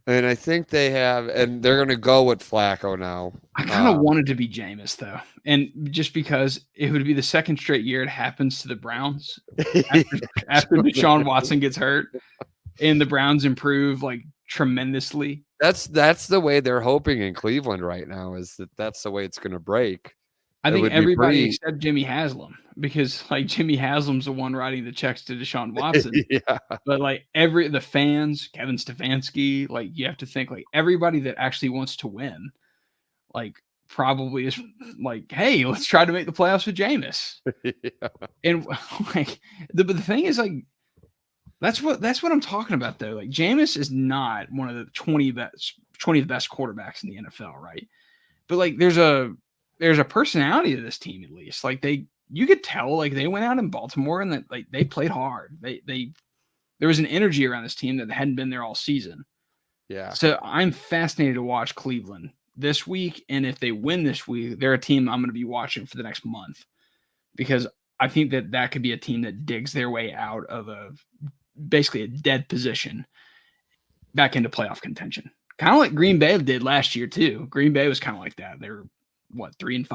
Speaker 2: And I think they have, and they're going to go with Flacco now.
Speaker 1: I kind of wanted to be Jameis, though. And just because it would be the second straight year it happens to the Browns after Deshaun Watson gets hurt and the Browns improve like tremendously.
Speaker 2: That's the way they're hoping in Cleveland right now, is that's the way it's going to break.
Speaker 1: I think everybody except Jimmy Haslam, because like Jimmy Haslam's the one writing the checks to Deshaun Watson.
Speaker 2: Yeah.
Speaker 1: But like the fans, Kevin Stefanski, like you have to think like everybody that actually wants to win, like probably is like, hey, let's try to make the playoffs with Jameis.
Speaker 2: Yeah.
Speaker 1: And like but the thing is like that's what I'm talking about though. Like Jameis is not one of the 20 best quarterbacks in the NFL, right? But like there's a personality to this team, at least. Like you could tell like they went out in Baltimore and that like they played hard. There was an energy around this team that hadn't been there all season.
Speaker 2: Yeah.
Speaker 1: So I'm fascinated to watch Cleveland this week, and if they win this week, they're a team I'm going to be watching for the next month, because I think that could be a team that digs their way out of basically a dead position back into playoff contention. Kind of like Green Bay did last year too. Green Bay was kind of like that. They were 3-5,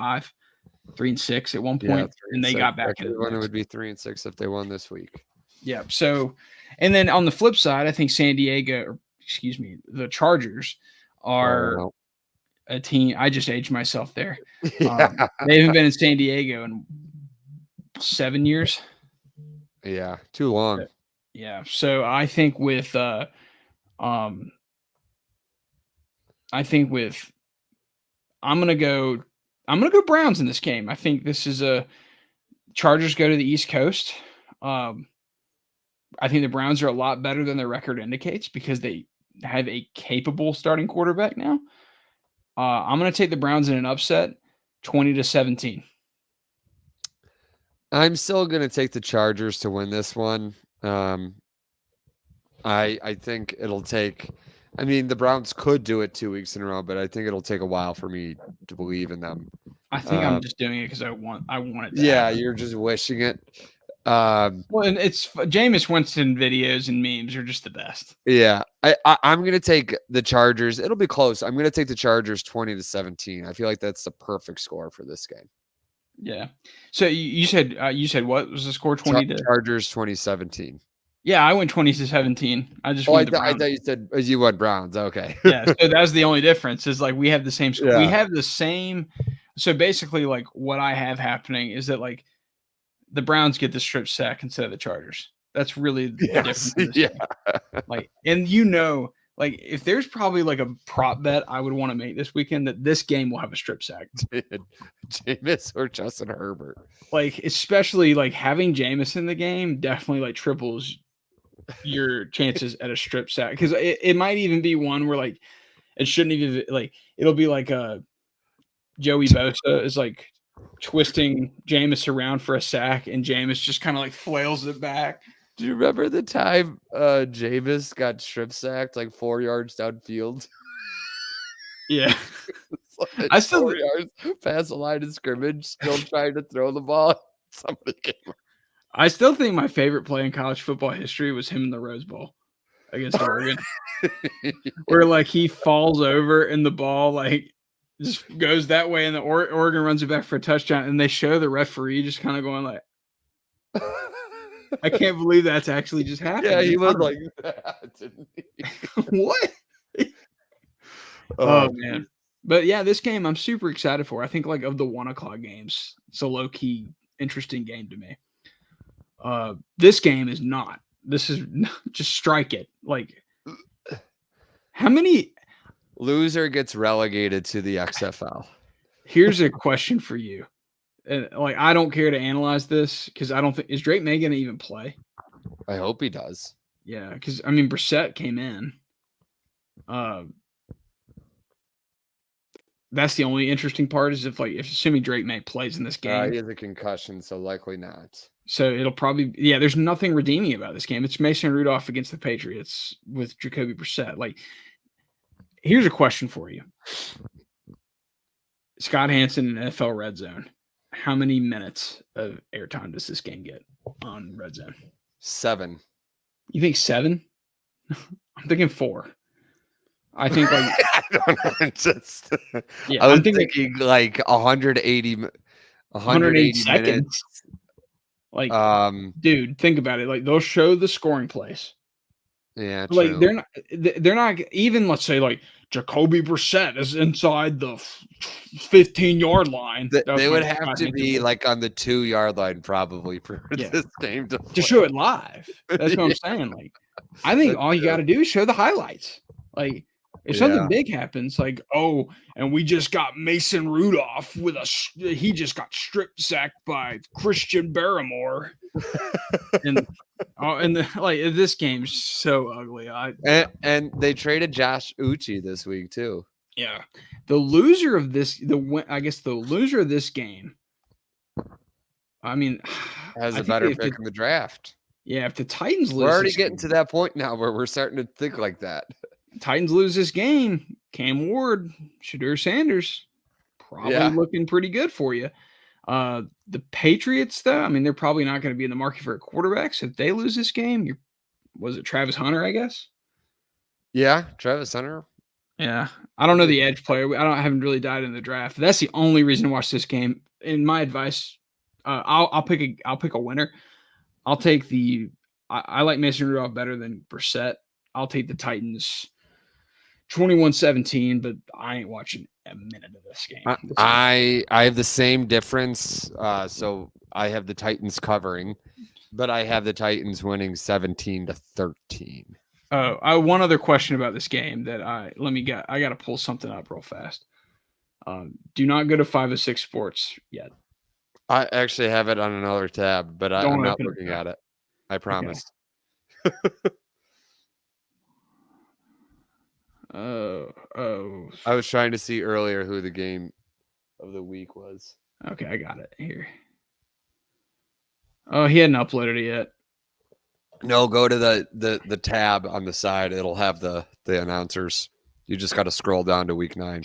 Speaker 1: 3-6 at one point, and they got back into
Speaker 2: it would be 3-6 if they won this week.
Speaker 1: Yeah. So, and then on the flip side, I think the Chargers are a team. I just aged myself there.
Speaker 2: Yeah.
Speaker 1: They haven't been in San Diego in 7 years.
Speaker 2: Yeah, too long.
Speaker 1: Yeah. So I think with I'm gonna go Browns in this game. I think this is Chargers go to the East Coast. I think the Browns are a lot better than their record indicates because they have a capable starting quarterback now. I'm gonna take the Browns in an upset, 20-17.
Speaker 2: I'm still gonna take the Chargers to win this one. I think it'll take. I mean, the Browns could do it 2 weeks in a row, but I think it'll take a while for me to believe in them.
Speaker 1: I think I'm just doing it because I want it to happen.
Speaker 2: You're just wishing it.
Speaker 1: Well, and it's Jameis Winston videos and memes are just the best.
Speaker 2: Yeah, I'm gonna take the Chargers. It'll be close. I'm gonna take the Chargers 20-17. I feel like that's the perfect score for this game.
Speaker 1: Yeah. So you said what was the score? 20 to
Speaker 2: Chargers 20-17.
Speaker 1: Yeah, I went 20-17. I just
Speaker 2: I thought you said you went Browns. Okay.
Speaker 1: Yeah, so that's the only difference is like we have the same score.
Speaker 2: Yeah.
Speaker 1: We have the same. So basically, like what I have happening is that like the Browns get the strip sack instead of the Chargers. That's really the difference.
Speaker 2: Yeah.
Speaker 1: Like, and like if there's probably like a prop bet I would want to make this weekend that this game will have a strip sack.
Speaker 2: Jameis or Justin Herbert.
Speaker 1: Like, especially like having Jameis in the game definitely like triples your chances at a strip sack, because it might even be one where like it shouldn't even like it'll be like Joey Bosa is like twisting Jameis around for a sack and Jameis just kind of like flails it back.
Speaker 2: Do you remember the time Jameis got strip sacked like 4 yards downfield?
Speaker 1: Yeah.
Speaker 2: It's like
Speaker 1: I still
Speaker 2: 4 yards past the line of scrimmage, still trying to throw the ball. Somebody came
Speaker 1: I still think my favorite play in college football history was him in the Rose Bowl against Oregon, where like he falls over and the ball like just goes that way, and the Oregon runs it back for a touchdown, and they show the referee just kind of going like, "I can't believe that's actually just happened."
Speaker 2: Yeah, he
Speaker 1: in
Speaker 2: was
Speaker 1: front of
Speaker 2: like that, didn't he?
Speaker 1: me." What? Oh man. But yeah, this game I'm super excited for. I think like of the 1 o'clock games, it's a low key interesting game to me. This game is not. This is just strike it. Like how many
Speaker 2: Loser gets relegated to the XFL.
Speaker 1: here's a question for you. And like I don't care to analyze this because I don't think is Drake May gonna even play?
Speaker 2: I hope he does.
Speaker 1: Yeah, because I mean Brissett came in. That's the only interesting part is if assuming Drake May plays in this game.
Speaker 2: He has a concussion, so likely not.
Speaker 1: So it'll probably there's nothing redeeming about this game. It's Mason Rudolph against the Patriots with Jacoby Brissett. Like, here's a question for you. Scott Hansen in NFL Red Zone. How many minutes of airtime does this game get on Red Zone?
Speaker 2: 7.
Speaker 1: You think 7? I'm thinking 4. I think like
Speaker 2: I don't know. Just
Speaker 1: yeah,
Speaker 2: I was
Speaker 1: I'm
Speaker 2: thinking like 180
Speaker 1: seconds.
Speaker 2: minutes.
Speaker 1: Like, dude, think about it. Like they'll show the scoring place.
Speaker 2: Yeah,
Speaker 1: Like
Speaker 2: true.
Speaker 1: they're not even, let's say, like Jacoby Brissett is inside the 15-yard line.
Speaker 2: They would have to be like on the 2-yard line probably for this game
Speaker 1: to show it live. That's what I'm saying. Like, I think all you got to do is show the highlights. Like, if something big happens, like, oh, and we just got Mason Rudolph he just got strip sacked by Christian Barrymore, and this game's so ugly.
Speaker 2: And they traded Josh Uche this week too.
Speaker 1: Yeah, the loser of this game. I mean,
Speaker 2: has a better pick in the draft.
Speaker 1: Yeah, if the Titans lose,
Speaker 2: we're already getting to that point now where we're starting to think like that.
Speaker 1: Titans lose this game, Cam Ward, Shedeur Sanders, probably looking pretty good for you. The Patriots, though, I mean, they're probably not going to be in the market for a quarterback. So if they lose this game, was it Travis Hunter, I guess?
Speaker 2: Yeah, Travis Hunter.
Speaker 1: Yeah, I don't know the edge player. I haven't really died in the draft. That's the only reason to watch this game. In my advice, I'll pick a winner. I'll take I like Mason Rudolph better than Brissett. I'll take the Titans 21-17, but I ain't watching a minute of this game.
Speaker 2: I have the same difference. So I have the Titans covering, but I have the Titans winning 17-13.
Speaker 1: Oh, one other question about this game that I got to pull something up real fast. Do not go to 506 Sports yet.
Speaker 2: I actually have it on another tab, but I'm not looking at it. I promise. Okay. I was trying to see earlier who the game of the week was.
Speaker 1: Okay, I got it here. Oh, he hadn't uploaded it yet.
Speaker 2: No, go to the tab on the side. It'll have the announcers. You just got to scroll down to week 9.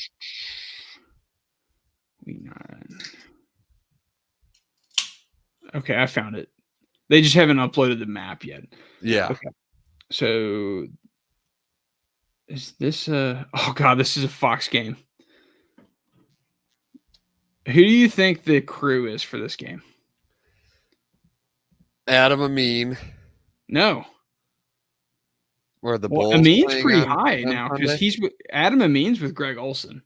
Speaker 1: Week 9. Okay, I found it. They just haven't uploaded the map yet.
Speaker 2: Yeah.
Speaker 1: Okay. So is this oh god, this is a Fox game. Who do you think the crew is for this game?
Speaker 2: Adam Amin.
Speaker 1: No.
Speaker 2: Or the Bulls.
Speaker 1: Amin's pretty high now because Adam Amin's with Greg Olsen.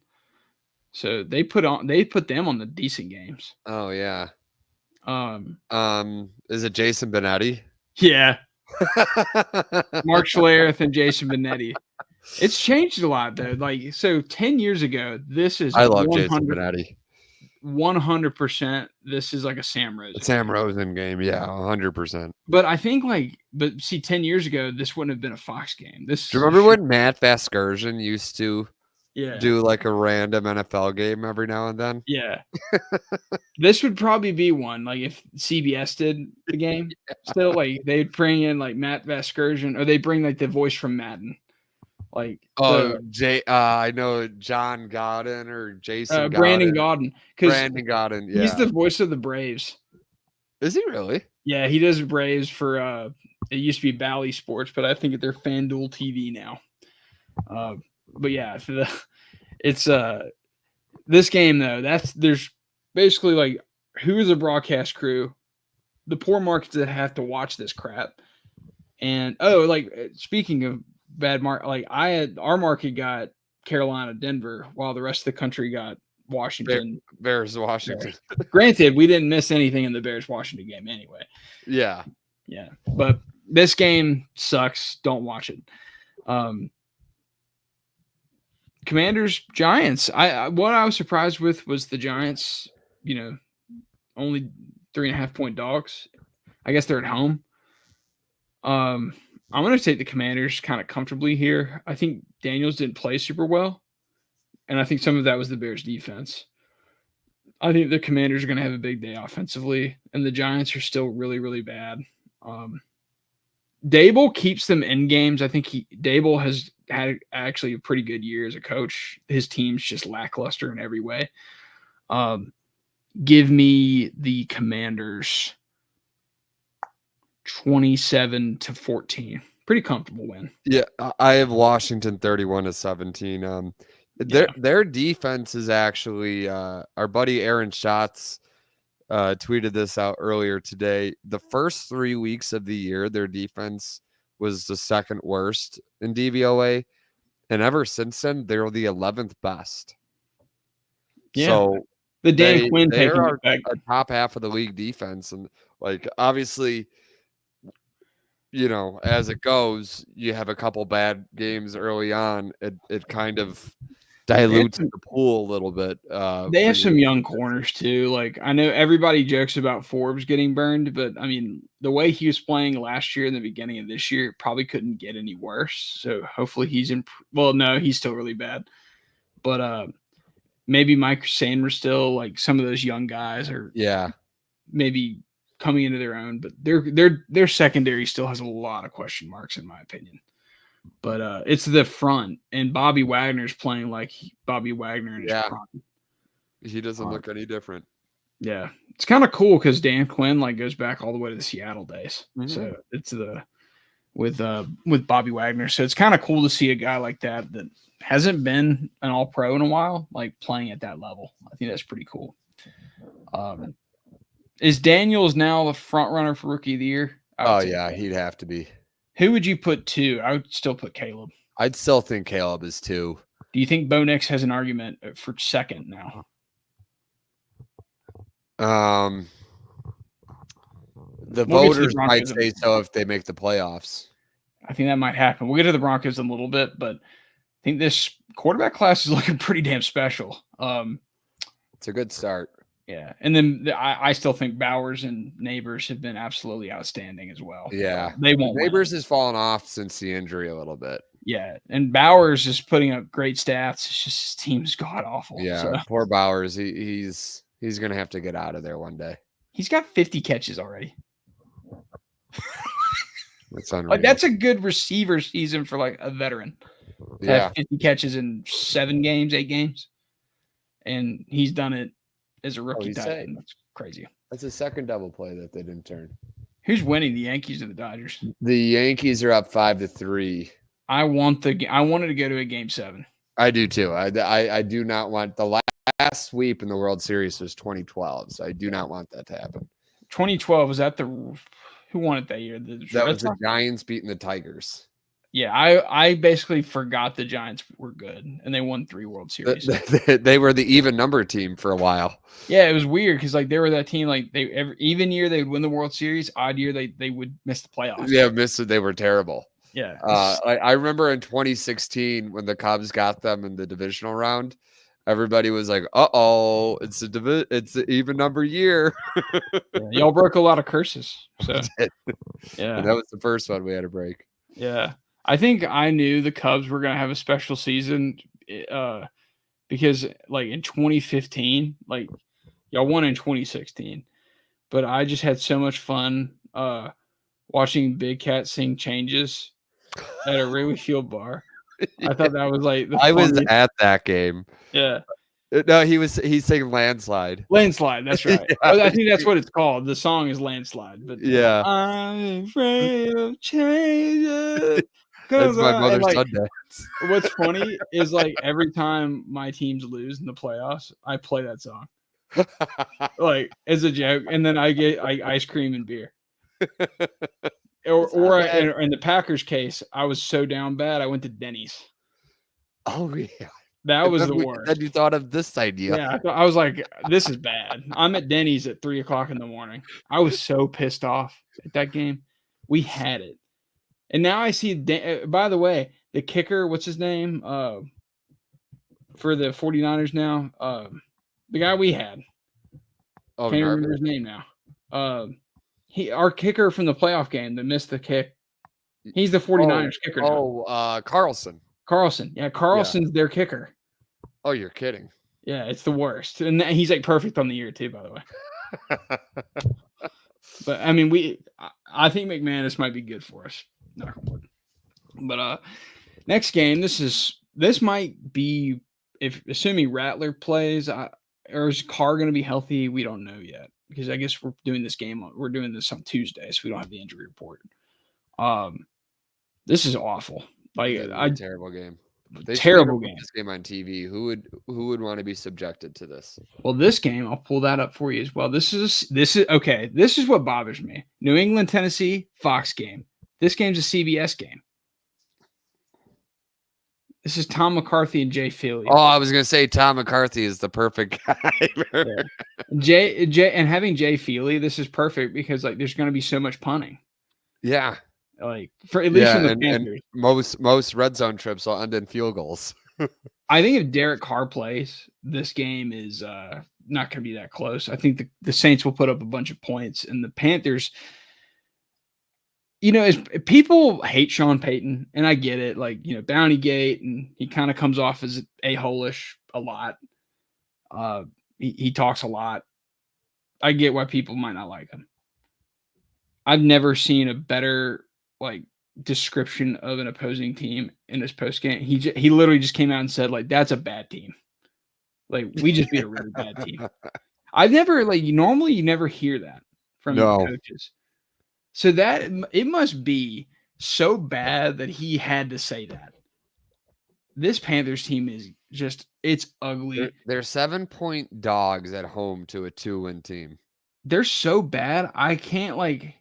Speaker 1: So they put them on the decent games.
Speaker 2: Oh yeah. Is it Jason Benetti?
Speaker 1: Yeah. Mark Schlereth and Jason Benetti. It's changed a lot though. Like, so 10 years ago, this is
Speaker 2: I love Jason Benetti.
Speaker 1: 100%. This is like a Sam Rosen.
Speaker 2: Sam Rosen game, yeah, 100%.
Speaker 1: But I think see, 10 years ago, this wouldn't have been a Fox game. Do
Speaker 2: you remember when Matt Vasgersian used to do like a random NFL game every now and then?
Speaker 1: Yeah. This would probably be one, like if CBS did the game. Still, like they'd bring in like Matt Vasgersian, or they bring like the voice from Madden. Like
Speaker 2: Oh, I know John Godden or Jason
Speaker 1: Brandon
Speaker 2: Godden.
Speaker 1: Gaudin, because
Speaker 2: Brandon Godden,
Speaker 1: he's
Speaker 2: yeah.
Speaker 1: the voice of the Braves.
Speaker 2: Is he really?
Speaker 1: Yeah, he does Braves for it used to be Bally Sports, but I think they're FanDuel TV now. But yeah, it's this game though. There's basically like who's the broadcast crew, the poor markets that have to watch this crap, and speaking of bad market, like our market got Carolina, Denver, while the rest of the country got Washington.
Speaker 2: Bears, Washington.
Speaker 1: Granted, we didn't miss anything in the Bears Washington game anyway.
Speaker 2: Yeah.
Speaker 1: Yeah, but this game sucks. Don't watch it. Commanders, Giants. What I was surprised with was the Giants, only 3.5-point dogs. I guess they're at home. I'm going to take the Commanders kind of comfortably here. I think Daniels didn't play super well, and I think some of that was the Bears' defense. I think the Commanders are going to have a big day offensively, and the Giants are still really, really bad. Dable keeps them in games. I think Dable has had actually a pretty good year as a coach. His team's just lackluster in every way. Give me the Commanders 27-14. Pretty comfortable win.
Speaker 2: Yeah, I have Washington 31-17. Their defense is actually our buddy Aaron Schatz tweeted this out earlier today. The first 3 weeks of the year, their defense was the second worst in DVOA, and ever since then, they're the 11th best.
Speaker 1: Yeah.
Speaker 2: So
Speaker 1: the Dan Quinn
Speaker 2: they
Speaker 1: taking
Speaker 2: are
Speaker 1: it back.
Speaker 2: a top half of the league defense, and like obviously, as it goes, you have a couple bad games early on. It kind of dilutes the pool a little bit.
Speaker 1: They have some young corners too. Like I know everybody jokes about Forbes getting burned, but I mean the way he was playing last year in the beginning of this year probably couldn't get any worse. So hopefully he's well, no, he's still really bad. But maybe Mike Sanders still, like some of those young guys are maybe coming into their own, but their secondary still has a lot of question marks in my opinion. But it's the front, and Bobby Wagner's playing like Bobby Wagner in his prime.
Speaker 2: He doesn't look any different.
Speaker 1: Yeah, it's kind of cool because Dan Quinn goes back all the way to the Seattle days. Mm-hmm. So it's with Bobby Wagner. So it's kind of cool to see a guy like that hasn't been an All-Pro in a while, like playing at that level. I think that's pretty cool. Is Daniels now the front runner for Rookie of the Year?
Speaker 2: Oh yeah, he'd have to be.
Speaker 1: Who would you put 2? I would still put Caleb.
Speaker 2: I'd still think Caleb is 2.
Speaker 1: Do you think Bo Nix has an argument for second now?
Speaker 2: The voters might say so if they make the playoffs.
Speaker 1: I think that might happen. We'll get to the Broncos in a little bit, but I think this quarterback class is looking pretty damn special.
Speaker 2: It's a good start.
Speaker 1: Yeah, and then I still think Bowers and Neighbors have been absolutely outstanding as well.
Speaker 2: Yeah,
Speaker 1: they won't.
Speaker 2: Neighbors has fallen off since the injury a little bit.
Speaker 1: Yeah, and Bowers is putting up great stats. It's just his team's god awful.
Speaker 2: Yeah, poor Bowers. He's gonna have to get out of there one day.
Speaker 1: He's got 50 catches already.
Speaker 2: That's unreal.
Speaker 1: That's a good receiver season for like a veteran.
Speaker 2: Yeah,
Speaker 1: 50 catches in 8 games, and he's done it as a rookie tight end. That's crazy.
Speaker 2: That's a second double play that they didn't turn.
Speaker 1: Who's winning, the Yankees or the Dodgers?
Speaker 2: The Yankees are up 5-3.
Speaker 1: I wanted to go to a game 7.
Speaker 2: I do too. I do not want the last sweep in the World Series was 2012, so I do not want that to happen.
Speaker 1: 2012 was that who won it that year?
Speaker 2: That was the Giants beating the Tigers.
Speaker 1: Yeah, I basically forgot the Giants were good, and they won 3 World Series.
Speaker 2: They were the even number team for a while.
Speaker 1: Yeah, it was weird because they were that team. Even year they would win the World Series, odd year they would miss the playoffs.
Speaker 2: Yeah, missed it. They were terrible.
Speaker 1: Yeah,
Speaker 2: I remember in 2016 when the Cubs got them in the divisional round, everybody was like, "Uh-oh, it's an even number year."
Speaker 1: Y'all broke a lot of curses. So
Speaker 2: yeah, and that was the first one we had to break.
Speaker 1: Yeah. I think I knew the Cubs were going to have a special season because in 2015, y'all won in 2016, but I just had so much fun watching Big Cat sing Changes at a Wrigley Field bar. I thought that was like the
Speaker 2: I was
Speaker 1: funniest.
Speaker 2: at that game.
Speaker 1: Yeah.
Speaker 2: No, he's saying landslide.
Speaker 1: Landslide, that's right.
Speaker 2: Yeah.
Speaker 1: I think that's what it's called. The song is Landslide, but
Speaker 2: Yeah,
Speaker 1: I'm afraid of change.
Speaker 2: that's
Speaker 1: 'Cause
Speaker 2: my
Speaker 1: and,
Speaker 2: mother's
Speaker 1: like,
Speaker 2: Sunday.
Speaker 1: what's funny is, like, every time my teams lose in the playoffs, I play that song, like, as a joke, and then I get ice cream and beer.
Speaker 2: It's not bad.
Speaker 1: In the Packers case, I was so down bad, I went to Denny's.
Speaker 2: Oh, yeah.
Speaker 1: That
Speaker 2: And
Speaker 1: was
Speaker 2: then
Speaker 1: the
Speaker 2: we
Speaker 1: worst.
Speaker 2: then you thought of this idea.
Speaker 1: Yeah, I was like, "This is bad." I'm at Denny's at 3 o'clock in the morning. I was so pissed off at that game. We had it. And now I see by the way, the kicker, what's his name? For the 49ers now, the guy we had.
Speaker 2: Oh,
Speaker 1: Can't remember
Speaker 2: Narvin?
Speaker 1: his name now. Our kicker from the playoff game that missed the kick. He's the 49ers kicker now.
Speaker 2: Carlson.
Speaker 1: Carlson. Yeah, Carlson's their kicker.
Speaker 2: Oh, you're kidding.
Speaker 1: Yeah, it's the worst. And he's like perfect on the year too, by the way. But I mean, I think McManus might be good for us. Knock on wood. But next game, this might be, if assuming Rattler plays, or is Carr going to be healthy? We don't know yet, because I guess we're doing this on Tuesday, so we don't have the injury report. This is awful. Like,
Speaker 2: A terrible game. They should
Speaker 1: terrible
Speaker 2: never put
Speaker 1: game.
Speaker 2: this game on TV. Who would want to be subjected to this?
Speaker 1: Well, this game, I'll pull that up for you as well. This is okay. This is what bothers me. New England, Tennessee, Fox game. This game's a CBS game. This is Tom McCarthy and Jay Feely.
Speaker 2: Oh, I was gonna say Tom McCarthy is the perfect guy.
Speaker 1: Yeah. Jay, and having Jay Feely, this is perfect because, like, there's going to be so much punting.
Speaker 2: Yeah,
Speaker 1: Like, for at least in the
Speaker 2: and
Speaker 1: Panthers.
Speaker 2: most red zone trips will end in field goals.
Speaker 1: I think if Derek Carr plays, this game is not going to be that close. I think the Saints will put up a bunch of points, and the Panthers, as people hate Sean Payton, and I get it, like, Bounty Gate, and he kind of comes off as a-hole-ish a lot. He talks a lot. I get why people might not like him. I've never seen a better, like, description of an opposing team in his post game. He literally just came out and said, like, that's a bad team. Like, we just beat a really bad team. I've never, like, normally you never hear that from coaches. So that it must be so bad that he had to say that. This Panthers team is just, it's ugly.
Speaker 2: They're 7-point dogs at home to a 2-win team.
Speaker 1: They're so bad. I can't, like,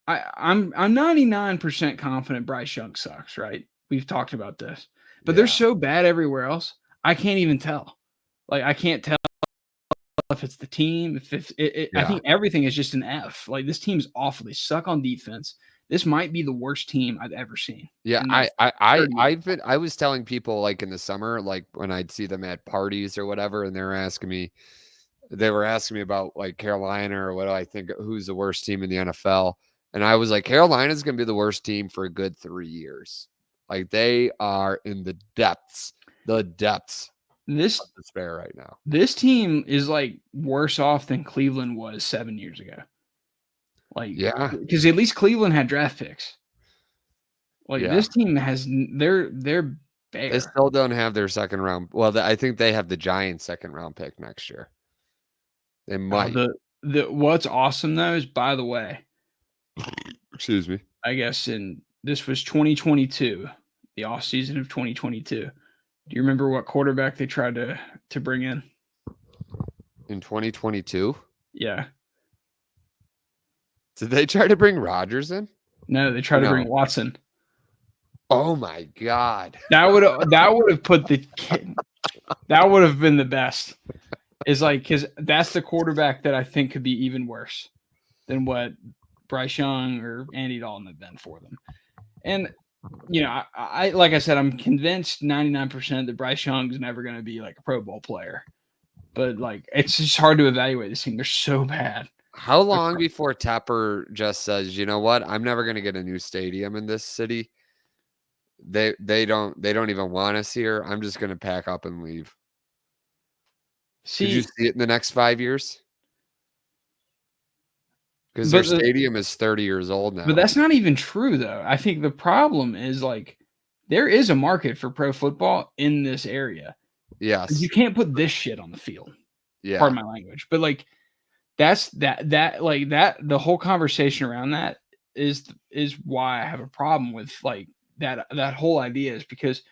Speaker 1: I'm 99% confident Bryce Young sucks, right? We've talked about this. But they're so bad everywhere else. I can't even tell. Like, I can't tell if it's the team, I think everything is just an F. Like, this team's awful. They suck on defense. This might be the worst team I've ever seen.
Speaker 2: Yeah, I was telling people, like, in the summer, like, when I'd see them at parties or whatever, and they were asking me about, like, Carolina, or what do I think, who's the worst team in the NFL. And I was like, Carolina's going to be the worst team for a good 3 years. Like, they are in the depths of despair right now.
Speaker 1: This team is, like, worse off than Cleveland was 7 years ago. Like,
Speaker 2: yeah,
Speaker 1: because at least Cleveland had draft picks. Like, this team has, they're bare.
Speaker 2: They still don't have their second round. Well, I think they have the Giants' second round pick next year. They might.
Speaker 1: What's awesome though is, by the way,
Speaker 2: excuse me,
Speaker 1: I guess this was 2022, the off season of 2022. Do you remember what quarterback they tried to bring in?
Speaker 2: In 2022?
Speaker 1: Yeah.
Speaker 2: Did they try to bring Rodgers in?
Speaker 1: No, they tried to bring Watson.
Speaker 2: Oh my God.
Speaker 1: That would have put that would have been the best. Is like, because that's the quarterback that I think could be even worse than what Bryce Young or Andy Dalton have been for them. And, I like I said, I'm convinced 99% that Bryce Young is never going to be, like, a Pro Bowl player. But, like, it's just hard to evaluate this team. They're so bad.
Speaker 2: How long before Tepper just says, you know what, I'm never going to get a new stadium in this city. They don't even want us here. I'm just going to pack up and leave. Did you see it in the next 5 years? Because their stadium is 30 years old now.
Speaker 1: But that's not even true, though. I think the problem is, like, there is a market for pro football in this area.
Speaker 2: Yes.
Speaker 1: You can't put this shit on the field.
Speaker 2: Yeah.
Speaker 1: Pardon my language, but like that's the whole conversation around that is why I have a problem with like that whole idea is because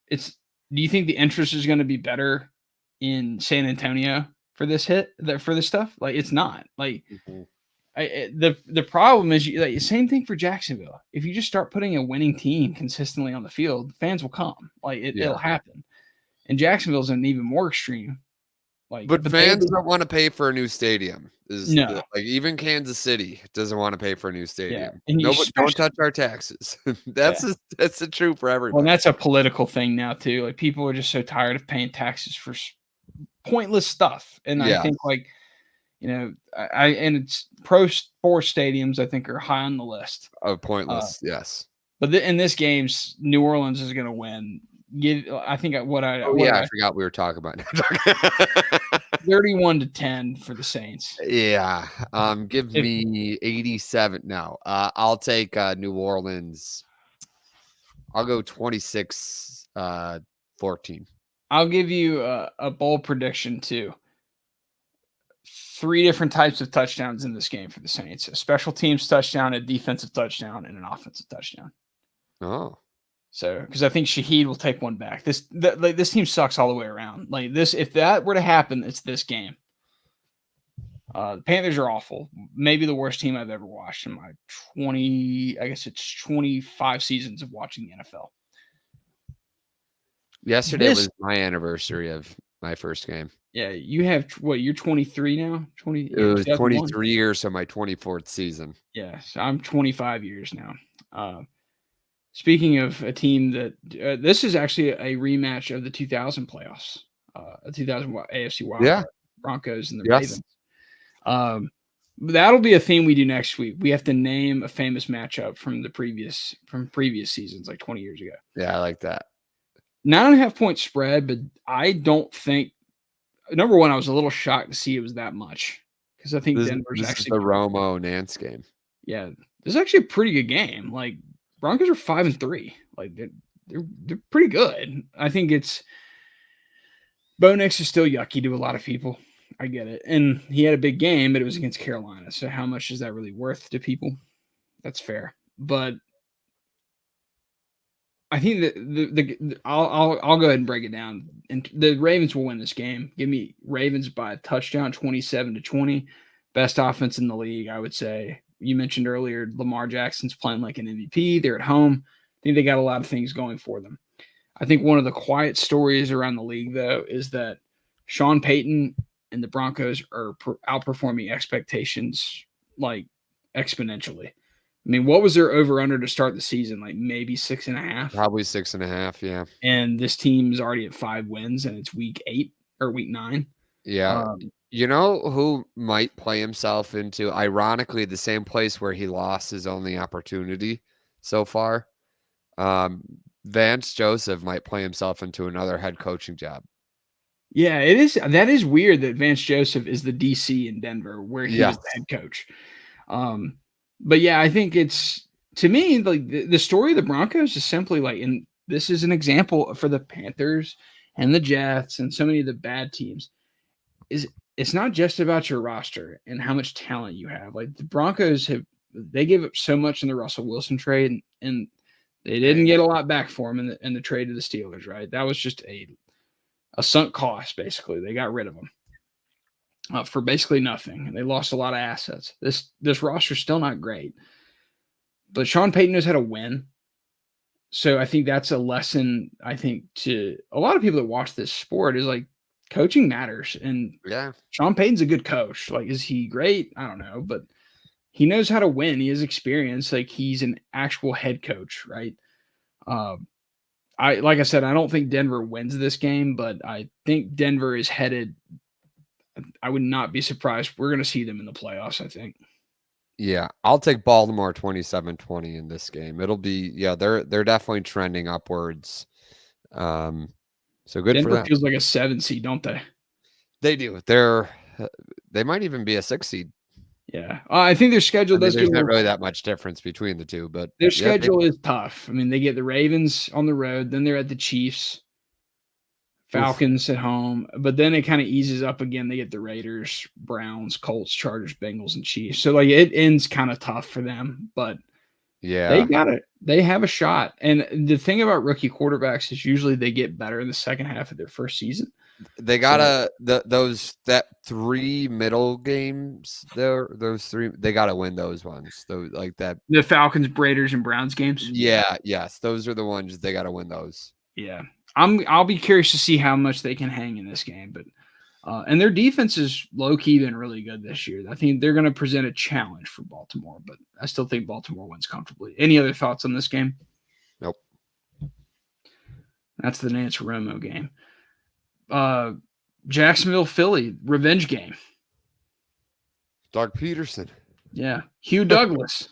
Speaker 1: it's do you think the interest is going to be better in San Antonio for this for this stuff? Like it's not. Like
Speaker 2: Mhm.
Speaker 1: the problem is like, same thing for Jacksonville. If you just start putting a winning team consistently on the field, fans will come. Like it'll happen. And Jacksonville's an even more extreme. Like,
Speaker 2: But
Speaker 1: but
Speaker 2: fans don't want to pay for a new stadium.
Speaker 1: No.
Speaker 2: Like even Kansas City doesn't want to pay for a new
Speaker 1: Yeah,
Speaker 2: stadium.
Speaker 1: and you
Speaker 2: No, but don't
Speaker 1: especially
Speaker 2: touch our taxes. That's the truth for
Speaker 1: well, and
Speaker 2: everybody.
Speaker 1: that's a political thing now too. Like people are just so tired of paying taxes for pointless stuff. And I
Speaker 2: Yeah.
Speaker 1: think like, you know, and it's pro sports stadiums I think are high on the list.
Speaker 2: Pointless, yes.
Speaker 1: But in this game's New Orleans is going to win. I think
Speaker 2: I forgot we were talking about
Speaker 1: 31-10 for the Saints.
Speaker 2: Yeah. Give me 87. No. I'll take New Orleans. I'll go 26-14.
Speaker 1: I'll give you a bold prediction too. 3 different types of touchdowns in this game for the Saints: a special teams touchdown, a defensive touchdown, and an offensive touchdown.
Speaker 2: Oh.
Speaker 1: So, because I think Shaheed will take one back. This team sucks all the way around. Like this, if that were to happen, it's this game. The Panthers are awful. Maybe the worst team I've ever watched in my 25 seasons of watching the NFL.
Speaker 2: Yesterday was my anniversary of my first game.
Speaker 1: Yeah, you have what? You're 23 now. 20.
Speaker 2: It was 23 years, so my 24th season.
Speaker 1: Yeah, so I'm 25 years now. Speaking of a team that this is actually a rematch of the 2000 playoffs, 2000 AFC Wild Card, Broncos and the Ravens. That'll be a theme we do next week. We have to name a famous matchup from previous seasons, like 20 years ago.
Speaker 2: Yeah, I like that.
Speaker 1: 9.5 point spread, but I don't think. Number one, I was a little shocked to see it was that much because I think Denver's actually
Speaker 2: the Romo Nance game.
Speaker 1: Yeah, this is actually a pretty good game. Like Broncos are 5-3. Like they're pretty good. I think it's Bo Nix is still yucky to a lot of people. I get it, and he had a big game, but it was against Carolina. So how much is that really worth to people? That's fair, but I think that I'll go ahead and break it down. And the Ravens will win this game. Give me Ravens by a touchdown, 27-20. Best offense in the league, I would say. You mentioned earlier Lamar Jackson's playing like an MVP. They're at home. I think they got a lot of things going for them. I think one of the quiet stories around the league, though, is that Sean Payton and the Broncos are outperforming expectations like exponentially. I mean, what was their over-under to start the season? Like maybe 6.5?
Speaker 2: Probably 6.5, yeah.
Speaker 1: And this team's already at 5 wins, and it's week 8 or week 9.
Speaker 2: Yeah. You know who might play himself into, ironically, the same place where he lost his only opportunity so far? Vance Joseph might play himself into another head coaching job.
Speaker 1: Yeah, it is. That is weird that Vance Joseph is the DC in Denver where he was the head coach. But yeah, I think it's, to me, like the story of the Broncos is simply like, and this is an example for the Panthers and the Jets and so many of the bad teams, is it's not just about your roster and how much talent you have. Like the Broncos they gave up so much in the Russell Wilson trade, and they didn't get a lot back for him in the trade to the Steelers, right? That was just a sunk cost, basically. They got rid of him for basically nothing, and they lost a lot of assets. This roster's still not great, but Sean Payton knows how to win. So I think that's a lesson, I think, to a lot of people that watch this sport is like coaching matters. And Sean Payton's a good coach. Like, is he great? I don't know, but he knows how to win. He has experience. Like he's an actual head coach, right? Like I said, I don't think Denver wins this game, but I think Denver is headed. I would not be surprised. We're going to see them in the playoffs, I think.
Speaker 2: Yeah, I'll take Baltimore 27-20 in this game. It'll be, they're definitely trending upwards. So good
Speaker 1: Denver
Speaker 2: for them.
Speaker 1: Feels like a 7 seed, don't they?
Speaker 2: They do. They might even be a 6 seed.
Speaker 1: Yeah, I think their schedule
Speaker 2: I mean,
Speaker 1: does get
Speaker 2: there's
Speaker 1: a
Speaker 2: not
Speaker 1: little.
Speaker 2: really that much difference between the two, but
Speaker 1: Their
Speaker 2: yeah,
Speaker 1: schedule is tough. I mean, they get the Ravens on the road, then they're at the Chiefs,
Speaker 2: oof.
Speaker 1: Falcons at home, but then it kind of eases up again. They get the Raiders, Browns, Colts, Chargers, Bengals, and Chiefs. So like it ends kind of tough for them, but they
Speaker 2: Yeah.
Speaker 1: got it. They have a shot. And the thing about rookie quarterbacks is usually they get better in the second half of their first season.
Speaker 2: They
Speaker 1: So
Speaker 2: gotta that 3 middle games there, those 3, they gotta win those ones. Those like that.
Speaker 1: the Falcons, Raiders, and Browns games.
Speaker 2: Yeah, yes, those are the ones they gotta win those.
Speaker 1: Yeah. I'll be curious to see how much they can hang in this game, but and their defense is low key been really good this year. I think they're going to present a challenge for Baltimore, but I still think Baltimore wins comfortably. Any other thoughts on this game?
Speaker 2: Nope.
Speaker 1: That's the Nance Romo game. Jacksonville, Philly, revenge game.
Speaker 2: Doug Peterson.
Speaker 1: Yeah. Hugh Douglas.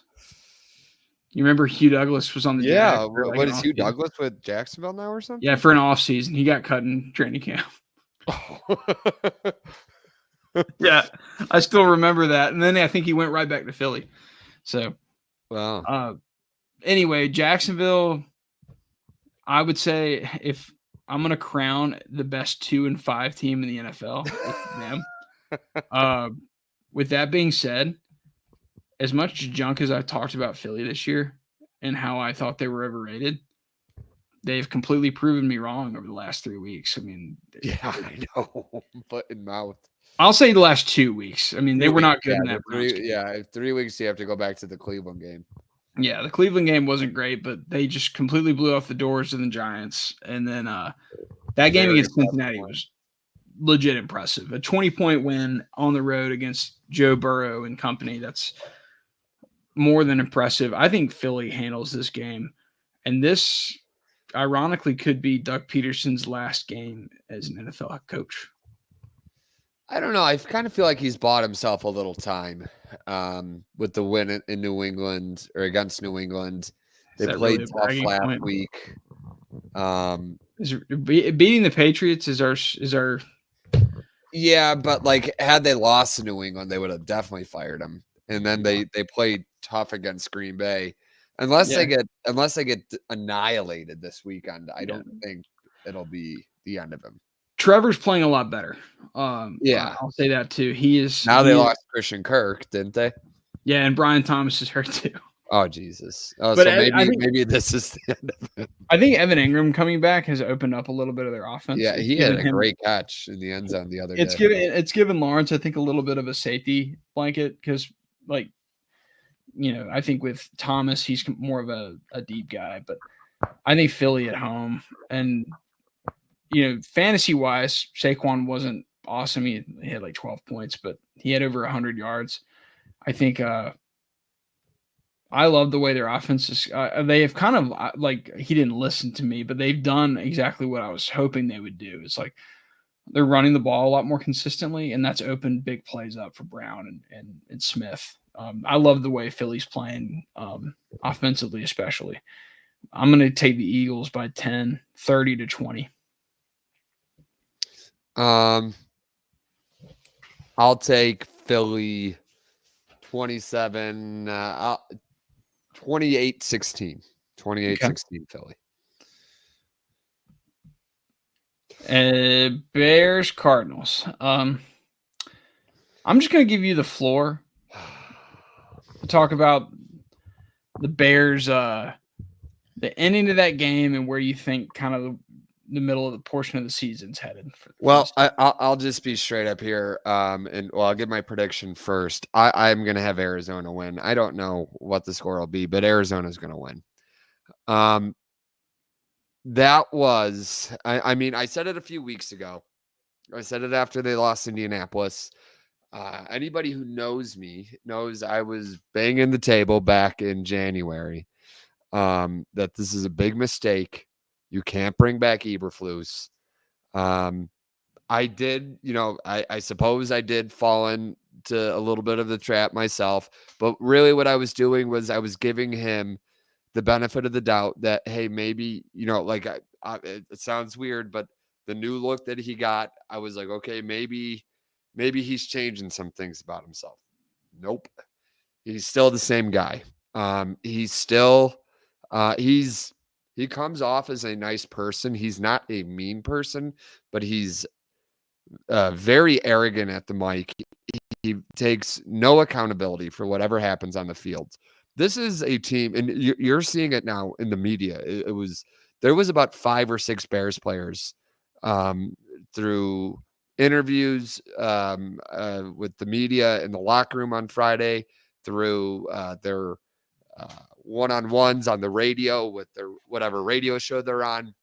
Speaker 1: You remember Hugh Douglas was on the
Speaker 2: Yeah,
Speaker 1: Jags for like
Speaker 2: what
Speaker 1: an
Speaker 2: is Hugh
Speaker 1: offseason?
Speaker 2: Douglas with Jacksonville now or something?
Speaker 1: Yeah, for an offseason. He got cut in training camp. Yeah, I still remember that. And then I think he went right back to Philly. So,
Speaker 2: Wow.
Speaker 1: Anyway, Jacksonville, I would say if I'm going to crown the best 2-5 team in the NFL, it's them. With that being said, as much junk as I talked about Philly this year and how I thought they were overrated, they've completely proven me wrong over the last 3 weeks. I mean,
Speaker 2: Yeah, I know. Foot in mouth.
Speaker 1: I'll say the last 2 weeks. I mean, they were not good
Speaker 2: Yeah,
Speaker 1: in that Browns game.
Speaker 2: yeah, 3 weeks you have to go back to the Cleveland game.
Speaker 1: Yeah, the Cleveland game wasn't great, but they just completely blew off the doors to the Giants. And then that game
Speaker 2: Very
Speaker 1: against Cincinnati was legit impressive. A 20-point win on the road against Joe Burrow and company. That's more than impressive. I think Philly handles this game. And this, ironically, could be Doug Peterson's last game as an NFL head coach.
Speaker 2: I don't know. I kind of feel like he's bought himself a little time with the win in New England or against New England. They played
Speaker 1: really
Speaker 2: tough last week.
Speaker 1: Beating the Patriots is our.
Speaker 2: Yeah, but like had they lost to New England, they would have definitely fired him. And then they played tough against Green Bay. Unless they get annihilated this weekend, I don't think it'll be the end of him.
Speaker 1: Trevor's playing a lot better.
Speaker 2: Yeah,
Speaker 1: I'll say that too. He is
Speaker 2: now. They lost Christian Kirk, didn't they?
Speaker 1: Yeah, and Brian Thomas is hurt too.
Speaker 2: Oh Jesus! Oh,
Speaker 1: but
Speaker 2: so maybe this is the end of it.
Speaker 1: I think Evan Ingram coming back has opened up a little bit of their offense.
Speaker 2: Yeah, he had a great catch in the end zone the other day.
Speaker 1: It's given Lawrence, I think, a little bit of a safety blanket because, like, I think with Thomas, he's more of a deep guy, but I think Philly at home and fantasy wise, Saquon wasn't awesome. He had like 12 points, but he had over 100 yards. I think I love the way their offense is. They have kind of he didn't listen to me, but they've done exactly what I was hoping they would do. It's like they're running the ball a lot more consistently, and that's opened big plays up for Brown and Smith. I love the way Philly's playing offensively, especially. I'm going to take the Eagles by 10, 30-20.
Speaker 2: I'll take Philly 27, 28-16. 28-16 Philly.
Speaker 1: Bears, Cardinals. I'm just going to give you the floor to talk about the Bears, the ending of that game and where you think kind of the middle of the portion of the season's headed.
Speaker 2: Well, I'll just be straight up here. I'll give my prediction first. I'm going to have Arizona win. I don't know what the score will be, but Arizona's going to win. That was, I mean, I said it a few weeks ago. I said it after they lost Indianapolis. Anybody who knows me knows I was banging the table back in January that this is a big mistake. You can't bring back Eberflus. I did, I suppose I did fall into a little bit of the trap myself, but really what I was doing was I was giving him the benefit of the doubt that, hey, maybe, it sounds weird, but the new look that he got, I was like, okay, maybe he's changing some things about himself. Nope. He's still the same guy. He's still he comes off as a nice person. He's not a mean person, but he's very arrogant at the mic. He takes no accountability for whatever happens on the field. This is a team, and you're seeing it now in the media. There was about 5 or 6 Bears players through interviews with the media in the locker room on Friday, through their one-on-ones on the radio with their whatever radio show they're on,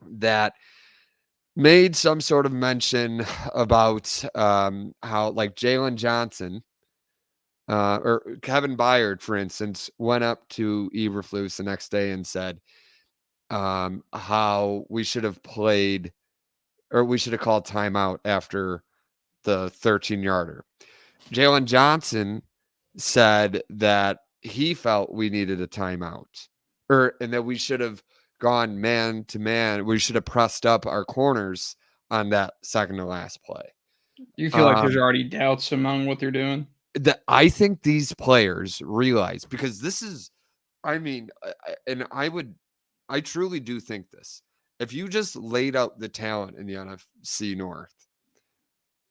Speaker 2: that made some sort of mention about how, like, Jalen Johnson or Kevin Byard, for instance, went up to Eberflus the next day and said how we should have played, or we should have called timeout after the 13-yarder. Jalen Johnson said that he felt we needed a timeout, and that we should have gone man to man. We should have pressed up our corners on that second to last play.
Speaker 1: You feel like there's already doubts among what they're doing?
Speaker 2: I think these players realize, because this is, I mean, and I truly do think this. If you just laid out the talent in the NFC North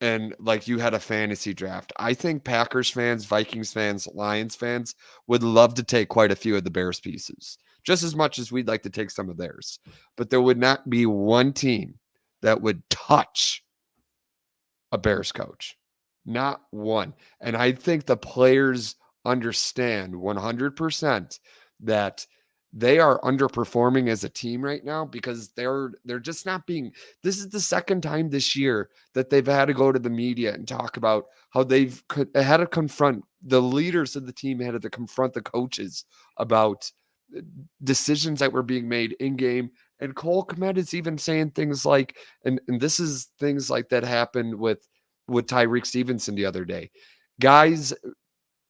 Speaker 2: and like you had a fantasy draft, I think Packers fans, Vikings fans, Lions fans would love to take quite a few of the Bears pieces, just as much as we'd like to take some of theirs. But there would not be one team that would touch a Bears coach. Not one. And I think the players understand 100% that they are underperforming as a team right now, because they're just not being. This is the second time this year that they've had to go to the media and talk about how they've had to confront the leaders of the team, had to confront the coaches about decisions that were being made in game. And Cole Kmet is even saying things like, and this is things like that happened with Tyreek Stevenson the other day. Guys,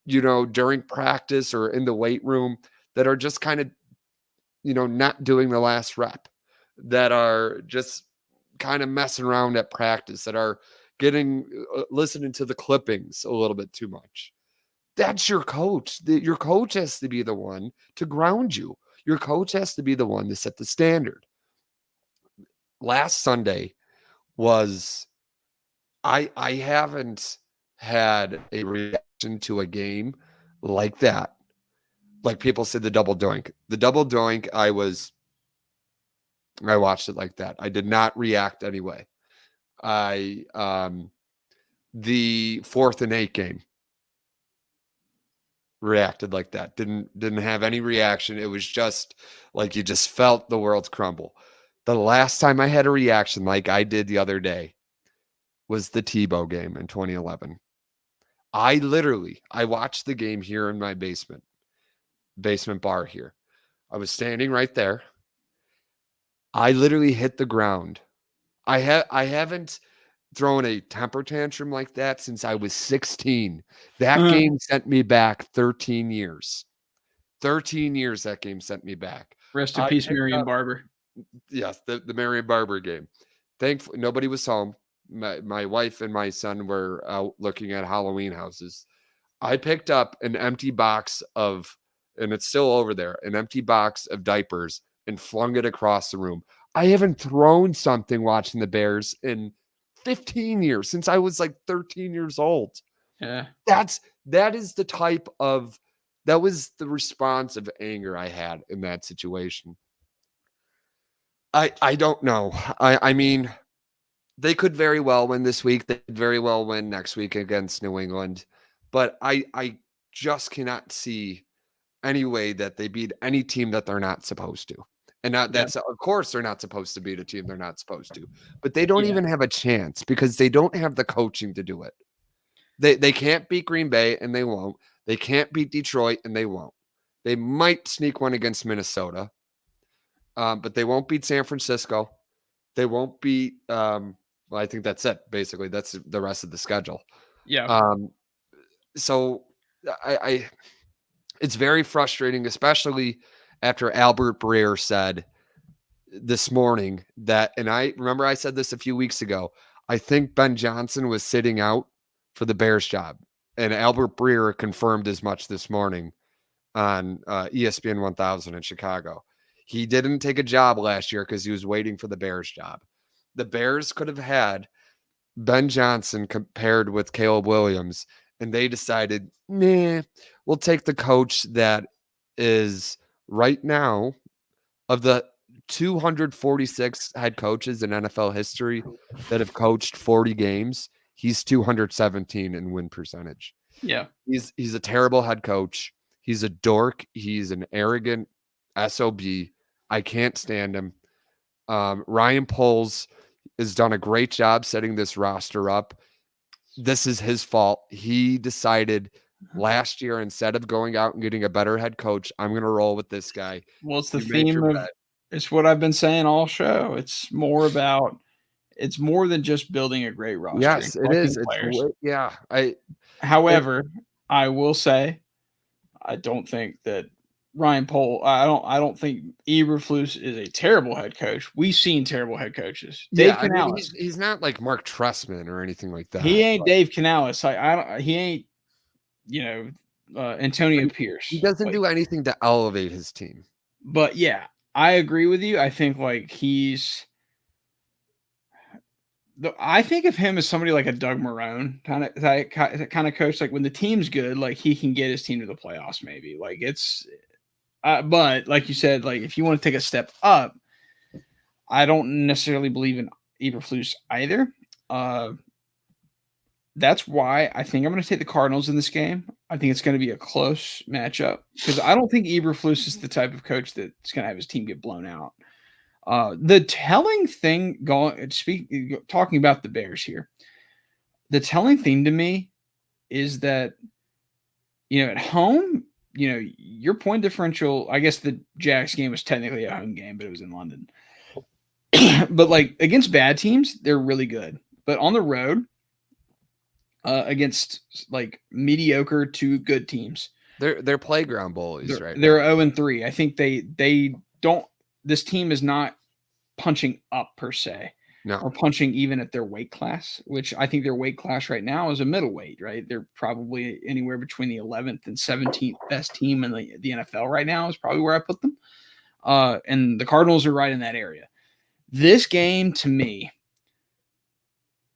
Speaker 2: during practice or in the weight room that are just kind of, not doing the last rep, that are just kind of messing around at practice, that are listening to the clippings a little bit too much. That's your coach. Your coach has to be the one to ground you. Your coach has to be the one to set the standard. Last Sunday was, I haven't had a reaction to a game like that. Like people said, the double doink. The double doink, I watched it like that. I did not react anyway. The 4th and 8 game, reacted like that. Didn't have any reaction. It was just like you just felt the world crumble. The last time I had a reaction like I did the other day was the Tebow game in 2011. I watched the game here in my basement bar here. I was standing right there. I literally hit the ground. I haven't thrown a temper tantrum like that since I was 16. That game sent me back 13 years. 13 years that game sent me back.
Speaker 1: Rest in peace, Marion Barber.
Speaker 2: Yes, the Marion Barber game. Thankfully, nobody was home. My wife and my son were out looking at Halloween houses. I picked up an empty box of, and it's still over there, an empty box of diapers, and flung it across the room. I haven't thrown something watching the Bears in 15 years, since I was like 13 years old.
Speaker 1: Yeah.
Speaker 2: That was the response of anger I had in that situation. I don't know. I mean, they could very well win this week. They could very well win next week against New England. But I just cannot see any way that they beat any team that they're not supposed to. And that's of course they're not supposed to beat a team they're not supposed to. But they don't even have a chance, because they don't have the coaching to do it. They can't beat Green Bay, and they won't. They can't beat Detroit, and they won't. They might sneak one against Minnesota, but they won't beat San Francisco. They won't beat well, I think that's it. Basically, that's the rest of the schedule.
Speaker 1: Yeah.
Speaker 2: So I it's very frustrating, especially after Albert Breer said this morning that, and I remember I said this a few weeks ago, I think Ben Johnson was sitting out for the Bears job. and Albert Breer confirmed as much this morning on ESPN 1000 in Chicago. He didn't take a job last year because he was waiting for the Bears job. The Bears could have had Ben Johnson compared with Caleb Williams, and they decided, nah, we'll take the coach that is right now of the 246 head coaches in NFL history that have coached 40 games. He's 217 in win percentage.
Speaker 1: Yeah.
Speaker 2: He's a terrible head coach. He's a dork. He's an arrogant SOB. I can't stand him. Ryan Poles has done a great job setting this roster up. This is his fault. He decided last year, instead of going out and getting a better head coach, I'm going to roll with this guy.
Speaker 1: Well, it's the theme of it's what I've been saying all show. It's more than just building a great roster.
Speaker 2: Yes, it is.
Speaker 1: However, I will say, I don't think that Ryan Poles. I don't think Eberflus is a terrible head coach. We've seen terrible head coaches. Dave Canales.
Speaker 2: He's not like Mark Trestman or anything like that.
Speaker 1: He ain't Dave Canales. He ain't. Antonio Pierce.
Speaker 2: He doesn't do anything to elevate his team.
Speaker 1: But yeah, I agree with you. I think I think of him as somebody like a Doug Marrone kind of coach. Like when the team's good, like he can get his team to the playoffs. Maybe like it's. But like you said, like if you want to take a step up, I don't necessarily believe in Eberflus either. That's why I think I'm going to take the Cardinals in this game. I think it's going to be a close matchup because I don't think Eberflus is the type of coach that's going to have his team get blown out. The telling thing talking about the Bears here, the telling thing to me is that, at home, your point differential, I guess the Jags game was technically a home game, but it was in London. But like against bad teams, they're really good. But on the road, against like mediocre to good teams,
Speaker 2: they're playground bullies, right?
Speaker 1: They're 0-3. I think they don't. This team is not punching up per se, or punching even at their weight class, which I think their weight class right now is a middleweight. Right, they're probably anywhere between the 11th and 17th best team in the NFL right now is probably where I put them. And the Cardinals are right in that area. This game to me,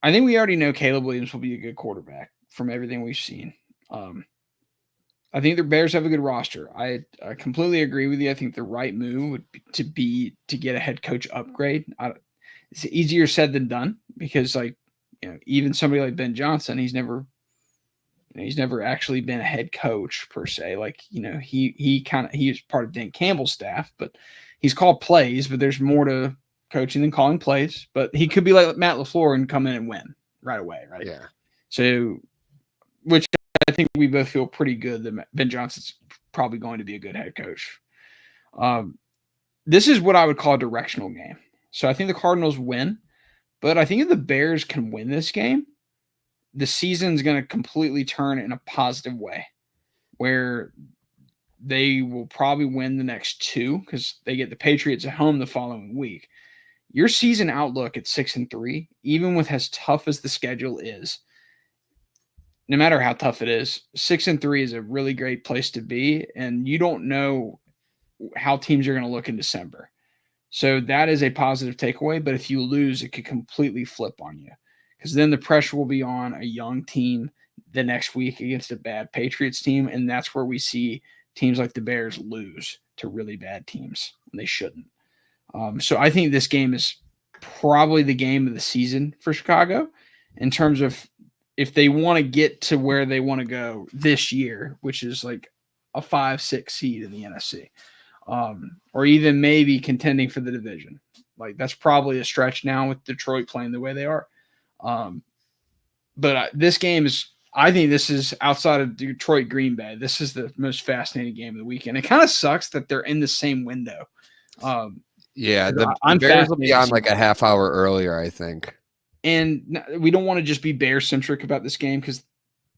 Speaker 1: I think we already know Caleb Williams will be a good quarterback from everything we've seen. I think the Bears have a good roster. I completely agree with you. I think the right move would be to get a head coach upgrade. It's easier said than done because, even somebody like Ben Johnson, he's never actually been a head coach per se. He was part of Dan Campbell's staff, but he's called plays. But there's more to coaching than calling plays. But he could be like Matt LaFleur and come in and win right away, right?
Speaker 2: Yeah.
Speaker 1: So, which I think we both feel pretty good that Ben Johnson's probably going to be a good head coach. This is what I would call a directional game. So I think the Cardinals win, but I think if the Bears can win this game, the season's going to completely turn in a positive way where they will probably win the next two because they get the Patriots at home the following week. Your season outlook at 6-3, even with as tough as the schedule is, no matter how tough it is, 6-3 is a really great place to be. And you don't know how teams are going to look in December. So that is a positive takeaway. But if you lose, it could completely flip on you because then the pressure will be on a young team the next week against a bad Patriots team. And that's where we see teams like the Bears lose to really bad teams when they shouldn't. So I think this game is probably the game of the season for Chicago in terms of if they want to get to where they want to go this year, which is like a 5-6 seed in the NFC, or even maybe contending for the division. Like that's probably a stretch now with Detroit playing the way they are. But this game is, I think this is outside of Detroit, Green Bay. This is the most fascinating game of the weekend. It kind of sucks that they're in the same window.
Speaker 2: Yeah, the Bears will be on like a half hour earlier, I think.
Speaker 1: And we don't want to just be Bear-centric about this game because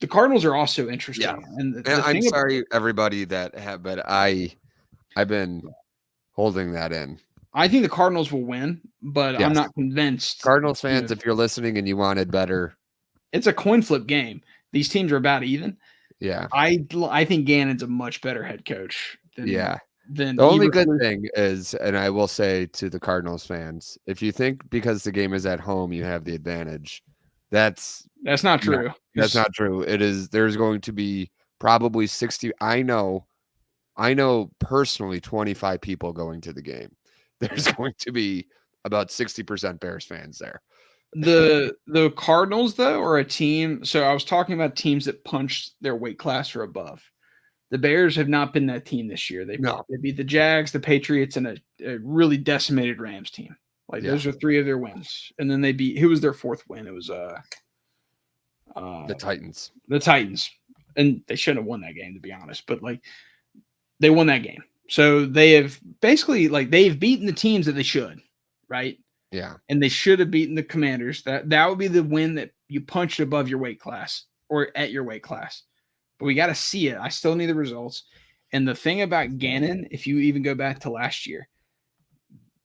Speaker 1: the Cardinals are also interesting.
Speaker 2: Yeah.
Speaker 1: And
Speaker 2: I'm sorry, everybody that have, but I've been holding that in.
Speaker 1: I think the Cardinals will win, but I'm not convinced.
Speaker 2: Cardinals fans, if you're listening and you wanted better.
Speaker 1: It's a coin flip game. these teams are about even.
Speaker 2: Yeah.
Speaker 1: I think Gannon's a much better head coach than
Speaker 2: The only good
Speaker 1: Eberflus.
Speaker 2: thing is, and I will say to the Cardinals fans, if you think because the game is at home you have the advantage, that's
Speaker 1: That's not
Speaker 2: no,
Speaker 1: true.
Speaker 2: that's not true. It is. There's going to be probably 60. I know personally 25 people going to the game. There's going to be about 60% Bears fans there.
Speaker 1: The Cardinals though are a team. So I was talking about teams that punched their weight class or above. The Bears have not been that team this year. They beat the Jags, the Patriots, and a really decimated Rams team. Like those are 3 of their wins. And then they beat, who was their 4th win? It was
Speaker 2: the Titans.
Speaker 1: The Titans. And they shouldn't have won that game, to be honest. But like they won that game. So they have basically they've beaten the teams that they should, right?
Speaker 2: Yeah.
Speaker 1: And they should have beaten the Commanders. That would be the win that you punched above your weight class or at your weight class. But we got to see it. I still need the results. And the thing about Gannon, if you even go back to last year,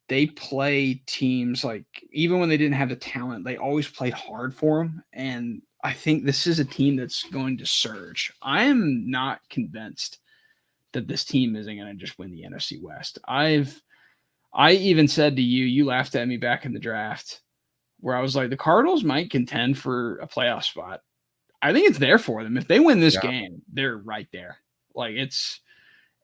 Speaker 1: they play teams like, even when they didn't have the talent, they always played hard for them. And I think this is a team that's going to surge. I am not convinced that this team isn't going to just win the NFC West. I even said to you, you laughed at me back in the draft where I was like, the Cardinals might contend for a playoff spot. I think it's there for them. If they win this game, they're right there. Like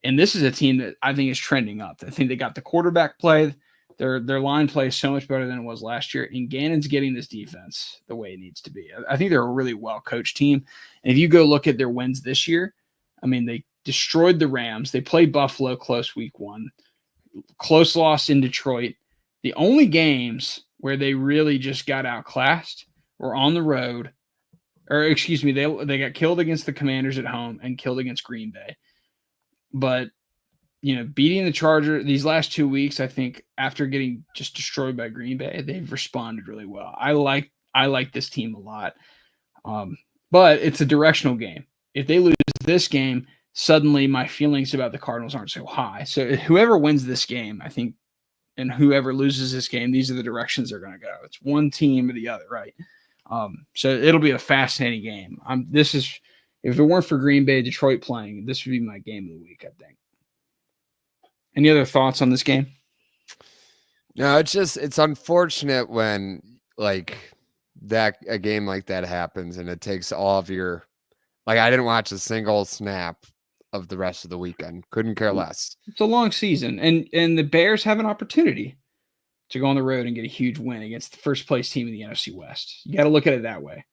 Speaker 1: and this is a team that I think is trending up. I think they got the quarterback play. Their line play is so much better than it was last year. And Gannon's getting this defense the way it needs to be. I think they're a really well-coached team. And if you go look at their wins this year, I mean, they destroyed the Rams. They played Buffalo close week 1. Close loss in Detroit. The only games where they really just got outclassed were on the road. Or excuse me, they got killed against the Commanders at home and killed against Green Bay. But, beating the Chargers these last 2 weeks, I think after getting just destroyed by Green Bay, they've responded really well. I like this team a lot. But it's a directional game. If they lose this game, suddenly my feelings about the Cardinals aren't so high. So whoever wins this game, I think, and whoever loses this game, these are the directions they're going to go. It's one team or the other, right? So it'll be a fascinating game. If it weren't for Green Bay, Detroit playing, this would be my game of the week, I think. Any other thoughts on this game?
Speaker 2: No, it's unfortunate when a game like that happens and it takes all of your, I didn't watch a single snap of the rest of the weekend. Couldn't care less.
Speaker 1: It's a long season, and the Bears have an opportunity to go on the road and get a huge win against the first place team in the NFC West. You got to look at it that way,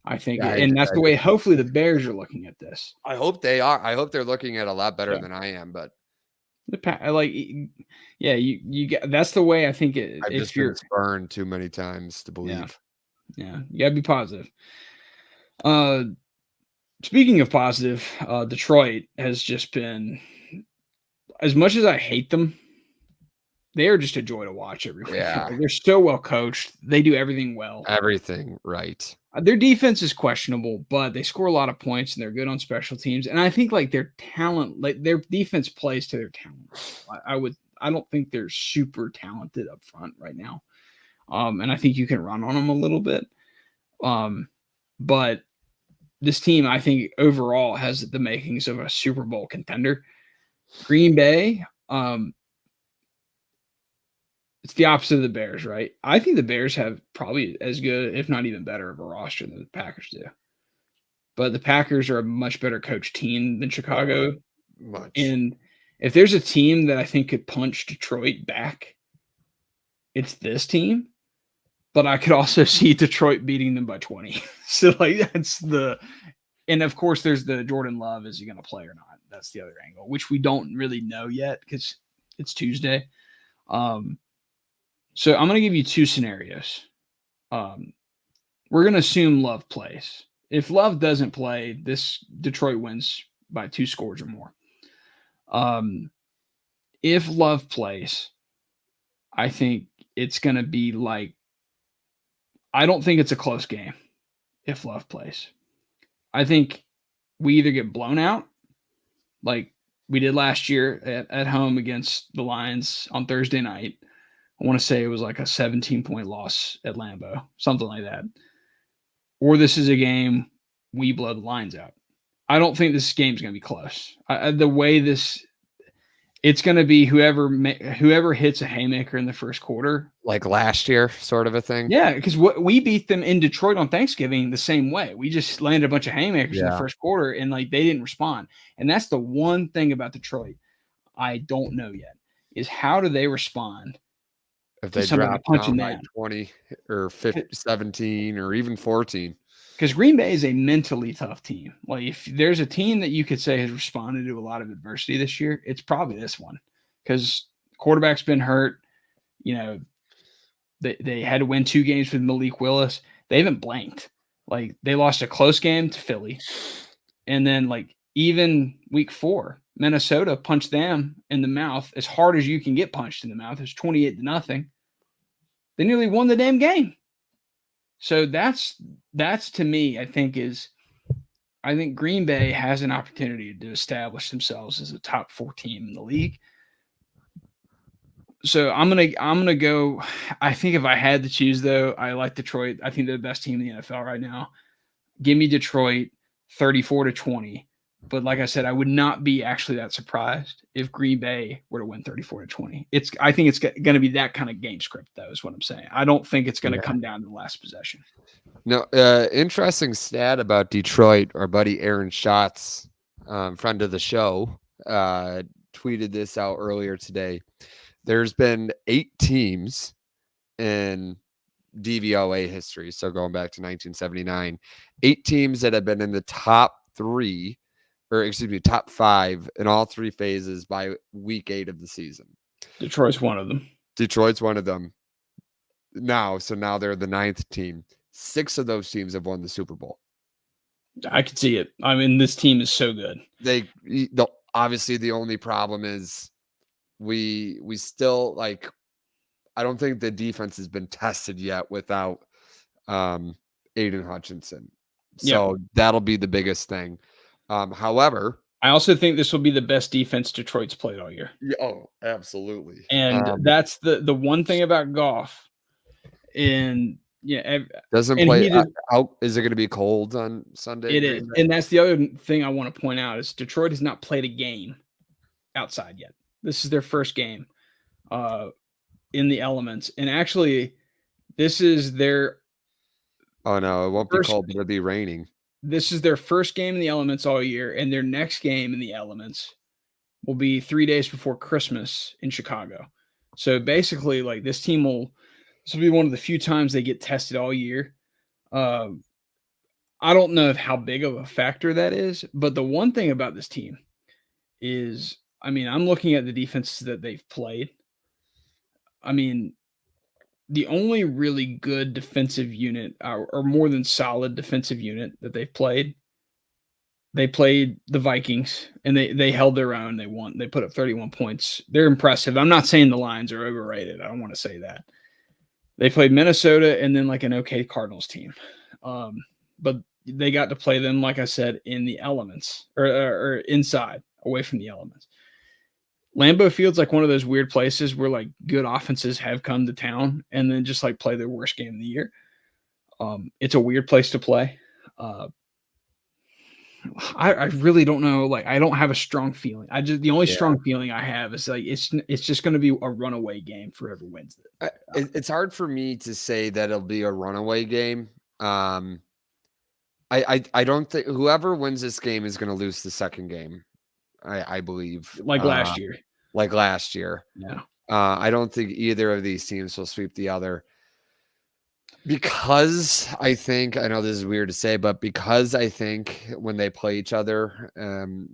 Speaker 1: I think. And that's the way hopefully the Bears are looking at this.
Speaker 2: I hope they are. I hope they're looking at it a lot better than I am, but
Speaker 1: you get, that's the way I think it.
Speaker 2: I've just been burned too many times to believe.
Speaker 1: Yeah, you got to be positive. Speaking of positive, Detroit has just been, as much as I hate them, they are just a joy to watch every week.
Speaker 2: Yeah.
Speaker 1: They're so well coached. They do everything well.
Speaker 2: Everything right.
Speaker 1: Their defense is questionable, but they score a lot of points and they're good on special teams. And I think their talent, their defense plays to their talent. I don't think they're super talented up front right now. And I think you can run on them a little bit. But this team, I think overall has the makings of a Super Bowl contender. Green Bay, it's the opposite of the Bears, right? I think the Bears have probably as good, if not even better, of a roster than the Packers do. But the Packers are a much better coached team than Chicago.
Speaker 2: Much.
Speaker 1: And if there's a team that I think could punch Detroit back, it's this team. But I could also see Detroit beating them by 20. So that's and of course there's the Jordan Love. Is he going to play or not? That's the other angle, which we don't really know yet because it's Tuesday. So I'm going to give you 2 scenarios. We're going to assume Love plays. If Love doesn't play, this Detroit wins by 2 scores or more. If Love plays, I think it's going to be I don't think it's a close game if Love plays. I think we either get blown out like we did last year at home against the Lions on Thursday night. I want to say it was like a 17-point loss at Lambeau, something like that. Or this is a game we blow the lines out. I don't think this game's going to be close. The way it's going to be whoever hits a haymaker in the first quarter.
Speaker 2: Like last year, sort of a thing.
Speaker 1: Yeah, because we beat them in Detroit on Thanksgiving the same way. We just landed a bunch of haymakers in the first quarter, and like they didn't respond. And that's the one thing about Detroit I don't know yet is how do they respond
Speaker 2: if they drop down by 20 or 17 or even 14.
Speaker 1: Because Green Bay is a mentally tough team. Like if there's a team that you could say has responded to a lot of adversity this year, it's probably this one. Because quarterback's been hurt. You know, they had to win 2 games with Malik Willis. They haven't blanked. Like they lost a close game to Philly. And then like even week 4, Minnesota punched them in the mouth as hard as you can get punched in the mouth. It's 28-0. They nearly won the damn game. So that's to me, I think Green Bay has an opportunity to establish themselves as a top 4 team in the league. So I'm gonna go. I think if I had to choose, though, I like Detroit. I think they're the best team in the NFL right now. Give me Detroit 34-20. But like I said, I would not be actually that surprised if Green Bay were to win 34-20. I think it's going to be that kind of game script, though, is what I'm saying. I don't think it's going to come down to the last possession.
Speaker 2: No, interesting stat about Detroit. Our buddy Aaron Schatz, friend of the show, tweeted this out earlier today. There's been 8 teams in DVOA history, so going back to 1979, 8 teams that have been in the top 5 in all 3 phases by week 8 of the season.
Speaker 1: Detroit's one of them.
Speaker 2: Now they're the 9th team. 6 of those teams have won the Super Bowl.
Speaker 1: I could see it. I mean, this team is so good.
Speaker 2: Obviously the only problem is we still like. I don't think the defense has been tested yet without Aiden Hutchinson. So that'll be the biggest thing. However,
Speaker 1: I also think this will be the best defense Detroit's played all year.
Speaker 2: Oh, absolutely.
Speaker 1: And that's the one thing about Goff. And
Speaker 2: doesn't play out. Is it going to be cold on Sunday?
Speaker 1: It is. And that's the other thing I want to point out is Detroit has not played a game outside yet. This is their first game in the elements. And actually, this is their.
Speaker 2: Oh, no, it won't be cold, but it'll be raining.
Speaker 1: This is their first game in the elements all year, and their next game in the elements will be 3 days before Christmas in Chicago. So basically, like this will be one of the few times they get tested all year. I don't know how big of a factor that is, but the one thing about this team is, I mean, I'm looking at the defenses that they've played. I mean, the only really good defensive unit or more than solid defensive unit that they played the Vikings, and they held their own. They won. They put up 31 points. They're impressive. I'm not saying the Lions are overrated. I don't want to say that. They played Minnesota and then like an okay Cardinals team. But they got to play them, like I said, in the elements or inside, away from the elements. Lambeau Field's like one of those weird places where like good offenses have come to town and then just like play their worst game of the year. It's a weird place to play. I really don't know. Like, I don't have a strong feeling. The only strong feeling I have is like, it's just going to be a runaway game for whoever wins it.
Speaker 2: It's hard for me to say that it'll be a runaway game. I don't think whoever wins this game is going to lose the second game. I believe
Speaker 1: like last year.
Speaker 2: Yeah. I don't think either of these teams will sweep the other because I know this is weird to say, but because I think when they play each other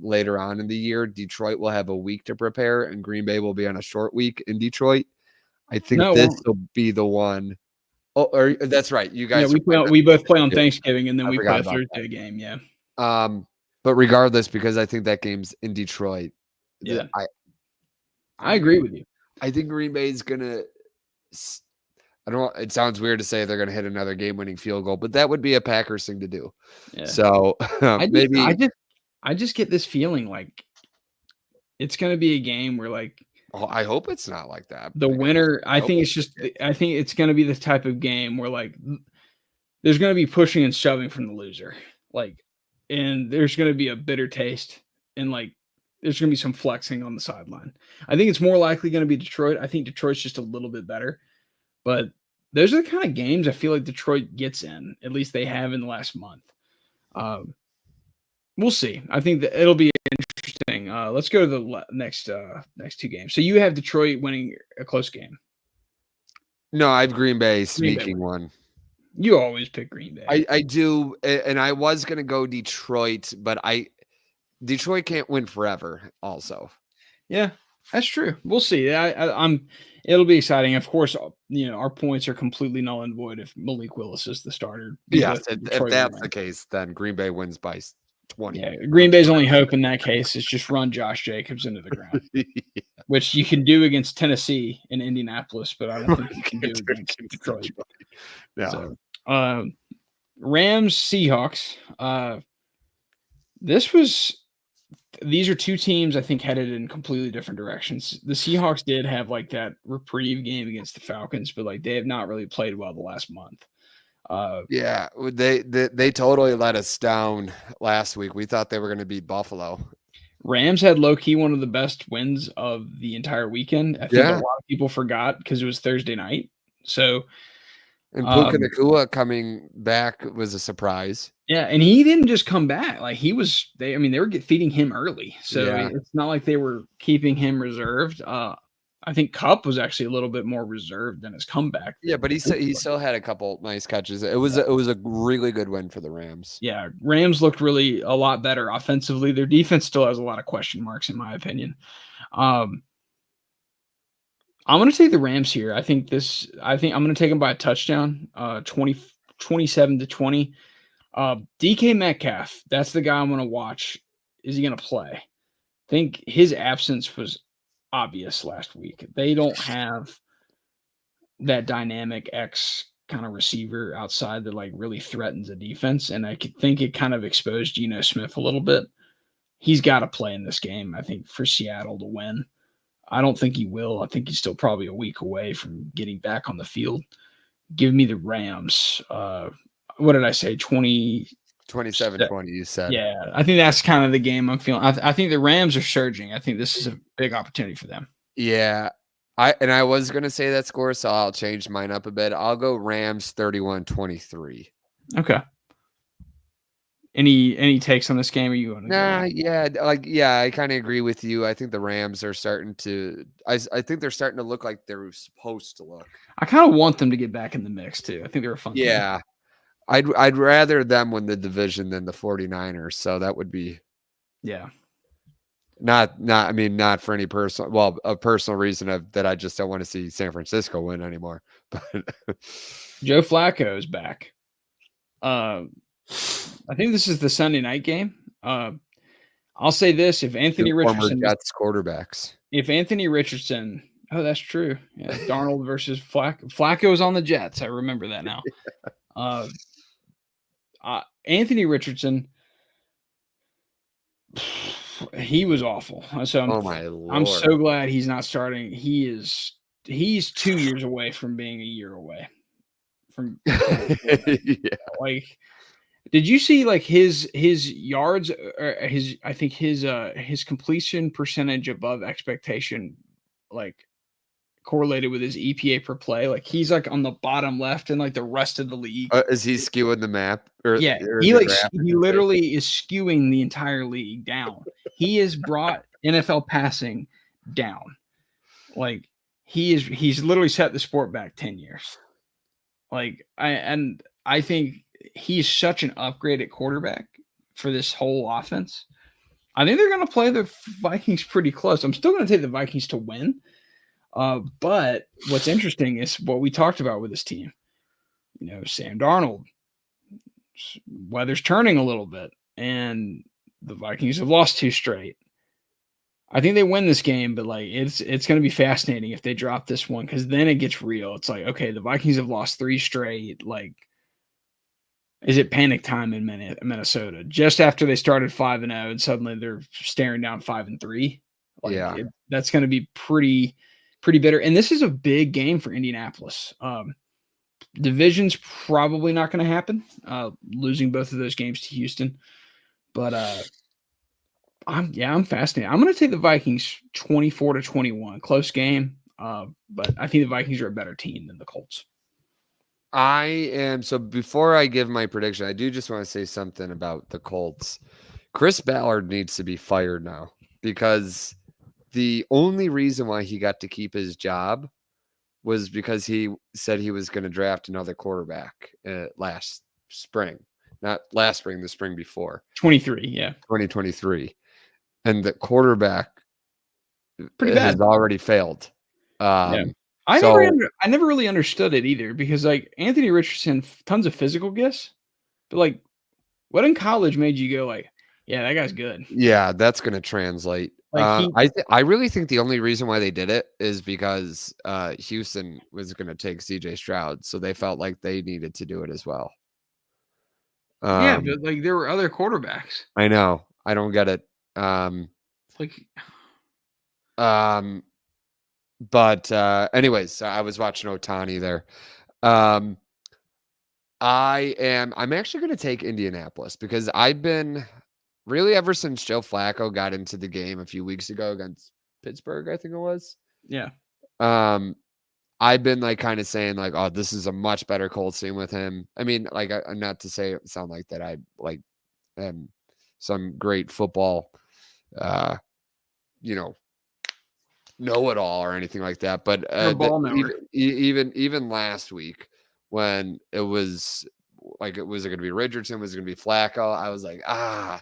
Speaker 2: later on in the year, Detroit will have a week to prepare and Green Bay will be on a short week in Detroit. I think this will be the one. Oh, or that's right. You guys,
Speaker 1: we both play on Thanksgiving and then we play a Thursday game. Yeah.
Speaker 2: But regardless, because I think that game's in Detroit.
Speaker 1: Yeah. I agree with you.
Speaker 2: I think Green Bay is going to, it sounds weird to say they're going to hit another game-winning field goal, but that would be a Packers thing to do. Yeah. So
Speaker 1: I just get this feeling like it's going to be a game where like,
Speaker 2: I hope it's not like that.
Speaker 1: The winner, I think it's going to be the type of game where like there's going to be pushing and shoving from the loser. Like and there's going to be a bitter taste, and like there's going to be some flexing on the sideline. I think it's more likely going to be Detroit. I think Detroit's just a little bit better, but those are the kind of games I feel like Detroit gets in. At least they have in the last month. We'll see. I think that it'll be interesting. Let's go to the next two games. So you have Detroit winning a close game.
Speaker 2: No, I have Green Bay
Speaker 1: Bay
Speaker 2: sneaking one.
Speaker 1: You always pick Green Bay.
Speaker 2: I do, and I was gonna go Detroit, but Detroit can't win forever. Also,
Speaker 1: yeah, that's true. We'll see. It'll be exciting. Of course, our points are completely null and void if Malik Willis is the starter.
Speaker 2: Yes, if that's the case, then Green Bay wins by 20.
Speaker 1: Yeah, Green Bay's only hope in that case is just run Josh Jacobs into the ground, which you can do against Tennessee and Indianapolis, but I don't think you can do against Detroit.
Speaker 2: Yeah.
Speaker 1: So, Rams Seahawks. These are two teams I think headed in completely different directions. The Seahawks did have like that reprieve game against the Falcons, but like they have not really played well the last month.
Speaker 2: Yeah, they totally let us down last week. We thought they were going to beat Buffalo.
Speaker 1: Rams had low key one of the best wins of the entire weekend. I think a lot of people forgot because it was Thursday night. So,
Speaker 2: and Puka Nacua coming back was a surprise.
Speaker 1: Yeah, and he didn't just come back. Like they were feeding him early. So it's not like they were keeping him reserved. I think Kupp was actually a little bit more reserved than his comeback.
Speaker 2: Yeah, but he still had a couple nice catches. It was a really good win for the Rams.
Speaker 1: Yeah, Rams looked really a lot better offensively. Their defense still has a lot of question marks, in my opinion. I'm going to take the Rams here. I think I'm going to take them by a touchdown, 27-20. DK Metcalf, that's the guy I'm going to watch. Is he going to play? I think his absence was obvious last week. They don't have that dynamic X kind of receiver outside that like really threatens the defense. And I think it kind of exposed Geno Smith a little bit. He's got to play in this game, I think, for Seattle to win. I don't think he will. I think he's still probably a week away from getting back on the field. Give me the Rams. What did I say?
Speaker 2: 27-20, you said.
Speaker 1: Yeah, I think that's kind of the game I'm feeling. I think the Rams are surging. I think this is a big opportunity for them.
Speaker 2: Yeah. I was going to say that score, so I'll change mine up a bit. I'll go Rams 31-23.
Speaker 1: Okay. Any takes on this game? Are you going to
Speaker 2: I kind of agree with you. I think the Rams are starting to I think they're starting to look like they're supposed to look.
Speaker 1: I kind of want them to get back in the mix too. I think they're a fun team.
Speaker 2: I'd rather them win the division than the 49ers. So that would be not for any a personal reason that I just don't want to see San Francisco win anymore. But
Speaker 1: Joe Flacco is back. I think this is the Sunday night game. I'll say this: if Anthony Richardson,
Speaker 2: Jets quarterbacks,
Speaker 1: oh, that's true. Yeah, Darnold versus Flacco. Flacco's on the Jets. I remember that now. Anthony Richardson, he was awful. So I'm so glad he's not starting. He's 2 years away from being a year away from. Like, did you see like his yards or his completion percentage above expectation, like correlated with his EPA per play? Like he's like on the bottom left and like the rest of the league.
Speaker 2: Is he skewing the map?
Speaker 1: He literally is skewing the entire league down. He has brought NFL passing down. Like he's literally set the sport back 10 years. Like I think he's such an upgrade at quarterback for this whole offense. I think they're going to play the Vikings pretty close. I'm still going to take the Vikings to win. But what's interesting is what we talked about with this team. Sam Darnold, weather's turning a little bit, and the Vikings have lost 2 straight. I think they win this game, but like it's going to be fascinating if they drop this one, because then it gets real. It's like, okay, the Vikings have lost 3 straight. Like, is it panic time in Minnesota? Just after they started 5-0, and suddenly they're staring down 5-3. Like, that's going to be pretty bitter. And this is a big game for Indianapolis. Division's probably not going to happen. Losing both of those games to Houston. But I'm fascinated. I'm going to take the Vikings 24-21, close game. But I think the Vikings are a better team than the Colts.
Speaker 2: I am. So before I give my prediction, I do just want to say something about the Colts. Chris Ballard needs to be fired now because the only reason why he got to keep his job was because he said he was going to draft another quarterback last spring, not last spring, the spring before
Speaker 1: 23, yeah,
Speaker 2: 2023. And the quarterback
Speaker 1: pretty
Speaker 2: has
Speaker 1: bad.
Speaker 2: already failed.
Speaker 1: Yeah.
Speaker 2: So
Speaker 1: I never really understood it either because like Anthony Richardson, tons of physical gifts, but like what in college made you go like, yeah, that guy's good.
Speaker 2: yeah, that's going to translate.
Speaker 1: Like he,
Speaker 2: I really think the only reason why they did it is because Houston was going to take CJ Stroud, so they felt like they needed to do it as well.
Speaker 1: yeah,
Speaker 2: Um,
Speaker 1: but like there were other quarterbacks.
Speaker 2: I know. I don't get it. Um,
Speaker 1: Like,
Speaker 2: um, but anyways, I was watching Otani there. Um, I'm actually going to take Indianapolis because I've been really ever since Joe Flacco got into the game a few weeks ago against Pittsburgh, I think it was.
Speaker 1: yeah,
Speaker 2: Um, I've been like kind of saying like, oh, this is a much better Colts team with him. I mean, like, not to say sound like that I like am some great football, uh, you know it all or anything like that. But
Speaker 1: you're a ball knower.
Speaker 2: even last week when it was like it was going to be Richardson, was going to be Flacco, I was like, I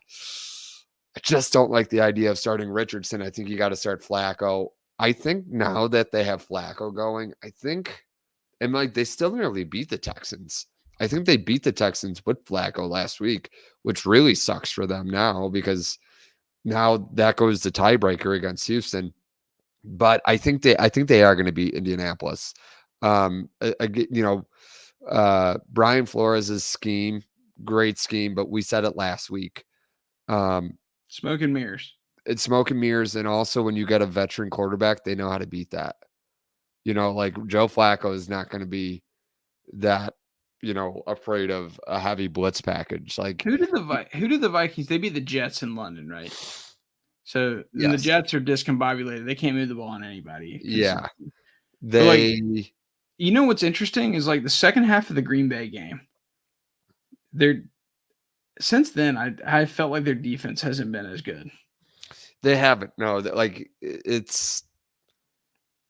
Speaker 2: just don't like the idea of starting Richardson. I think you got to start Flacco. I think now that they have Flacco going, and like they still nearly beat the Texans. I think they beat the Texans with Flacco last week, which really sucks for them now because now that goes to tiebreaker against Houston. But I think they are going to beat Indianapolis. Brian Flores' scheme, great scheme, but we said it last week.
Speaker 1: Smoke and mirrors.
Speaker 2: It's smoke and mirrors, and also when you get a veteran quarterback, they know how to beat that. Like Joe Flacco is not going to be that, afraid of a heavy blitz package. Like
Speaker 1: Who did the Vikings? They beat the Jets in London, right? So and the
Speaker 2: yes,
Speaker 1: Jets are discombobulated. They can't move the ball on anybody.
Speaker 2: yeah,
Speaker 1: But like
Speaker 2: they
Speaker 1: you know what's interesting is like the second half of the Green Bay game. They're since then I felt like their defense hasn't been as good.
Speaker 2: they haven't. No, like it's.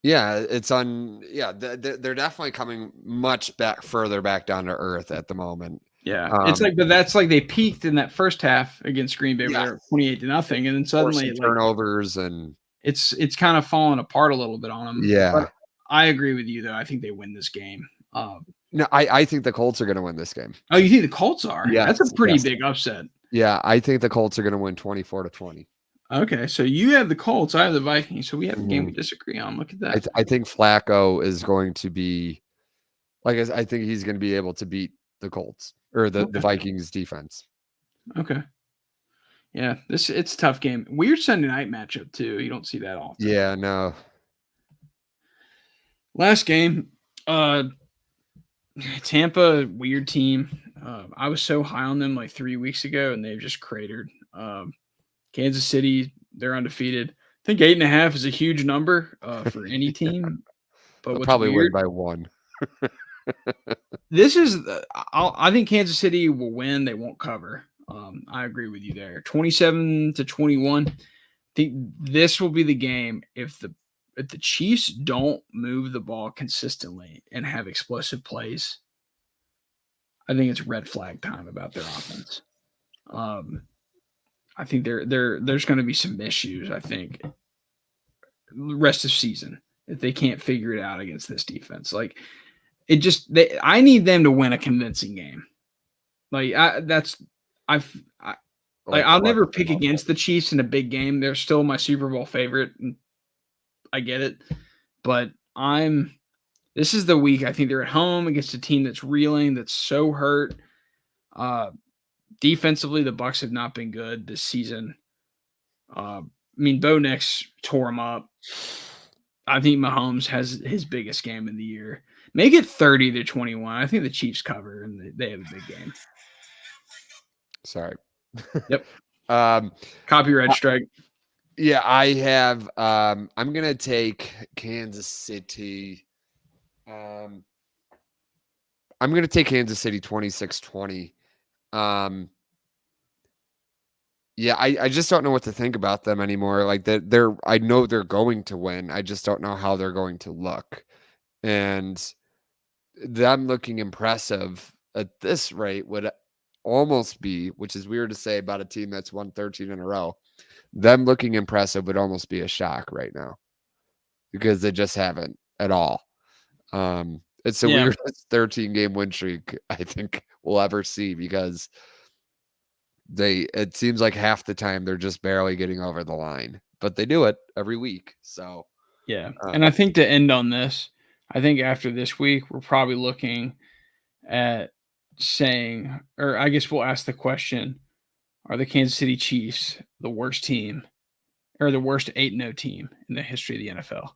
Speaker 2: Yeah, it's on. Yeah, they're definitely coming much further back down to earth at the moment.
Speaker 1: Yeah, it's like, but that's like they peaked in that first half against Green Bay, where
Speaker 2: Yeah,
Speaker 1: they're 28-0, and then
Speaker 2: forcing
Speaker 1: suddenly like
Speaker 2: turnovers and
Speaker 1: it's kind of fallen apart a little bit on them. But
Speaker 2: yeah.
Speaker 1: I agree with you though. I think they win this game.
Speaker 2: No, I think the Colts are going to win this game.
Speaker 1: Oh, you think the Colts are? That's
Speaker 2: Yes,
Speaker 1: a pretty
Speaker 2: yes.
Speaker 1: big upset.
Speaker 2: Yeah, I think the Colts are going to win 24-20.
Speaker 1: Okay, so you have the Colts, I have the Vikings, so we have a game we
Speaker 2: Mhm.
Speaker 1: disagree on. Look at that.
Speaker 2: I think Flacco is going to be like I think he's going to be able to beat the Colts or the
Speaker 1: Okay.
Speaker 2: Vikings defense.
Speaker 1: Okay. Yeah, it's a tough game. Weird Sunday night matchup too. You don't see that often.
Speaker 2: Yeah, no.
Speaker 1: Last game, Tampa, weird team. I was so high on them like 3 weeks ago, and they've just cratered. Kansas City, they're undefeated. I think 8.5 is a huge number for any team. But
Speaker 2: They'll
Speaker 1: what's
Speaker 2: probably win
Speaker 1: weird?
Speaker 2: by 1.
Speaker 1: This is I think Kansas City will win. They won't cover. I agree with you there. 27-21. I think this will be the game if the Chiefs don't move the ball consistently and have explosive plays. I think it's red flag time about their offense. I think there's going to be some issues. I think rest of season if they can't figure it out against this defense. Like I need them to win a convincing game. Like I'll never pick against the Chiefs in a big game. They're still my Super Bowl favorite. And I get it, but this is the week. I think they're at home against a team that's reeling, that's so hurt. Defensively, the Bucs have not been good this season. I mean, Bo Nix tore them up. I think Mahomes has his biggest game in the year. Make it 30-21. I think the Chiefs cover and they have a big game.
Speaker 2: Sorry.
Speaker 1: Yep. Copyright strike.
Speaker 2: Yeah, I have. I'm gonna take Kansas City. I'm gonna take Kansas City 26-20. Yeah, I just don't know what to think about them anymore. Like they're I know they're going to win. I just don't know how they're going to look. And them looking impressive at this rate would almost be, which is weird to say about a team that's won 13 in a row. Them looking impressive would almost be a shock right now because they just haven't at all. It's the weirdest 13 game win streak I think we'll ever see because it seems like half the time they're just barely getting over the line, but they do it every week. So
Speaker 1: yeah. And I think to end on this, I think after this week, we're probably looking at saying, or I guess we'll ask the question, are the Kansas City Chiefs the worst team or the worst 8-0 team in the history of the NFL?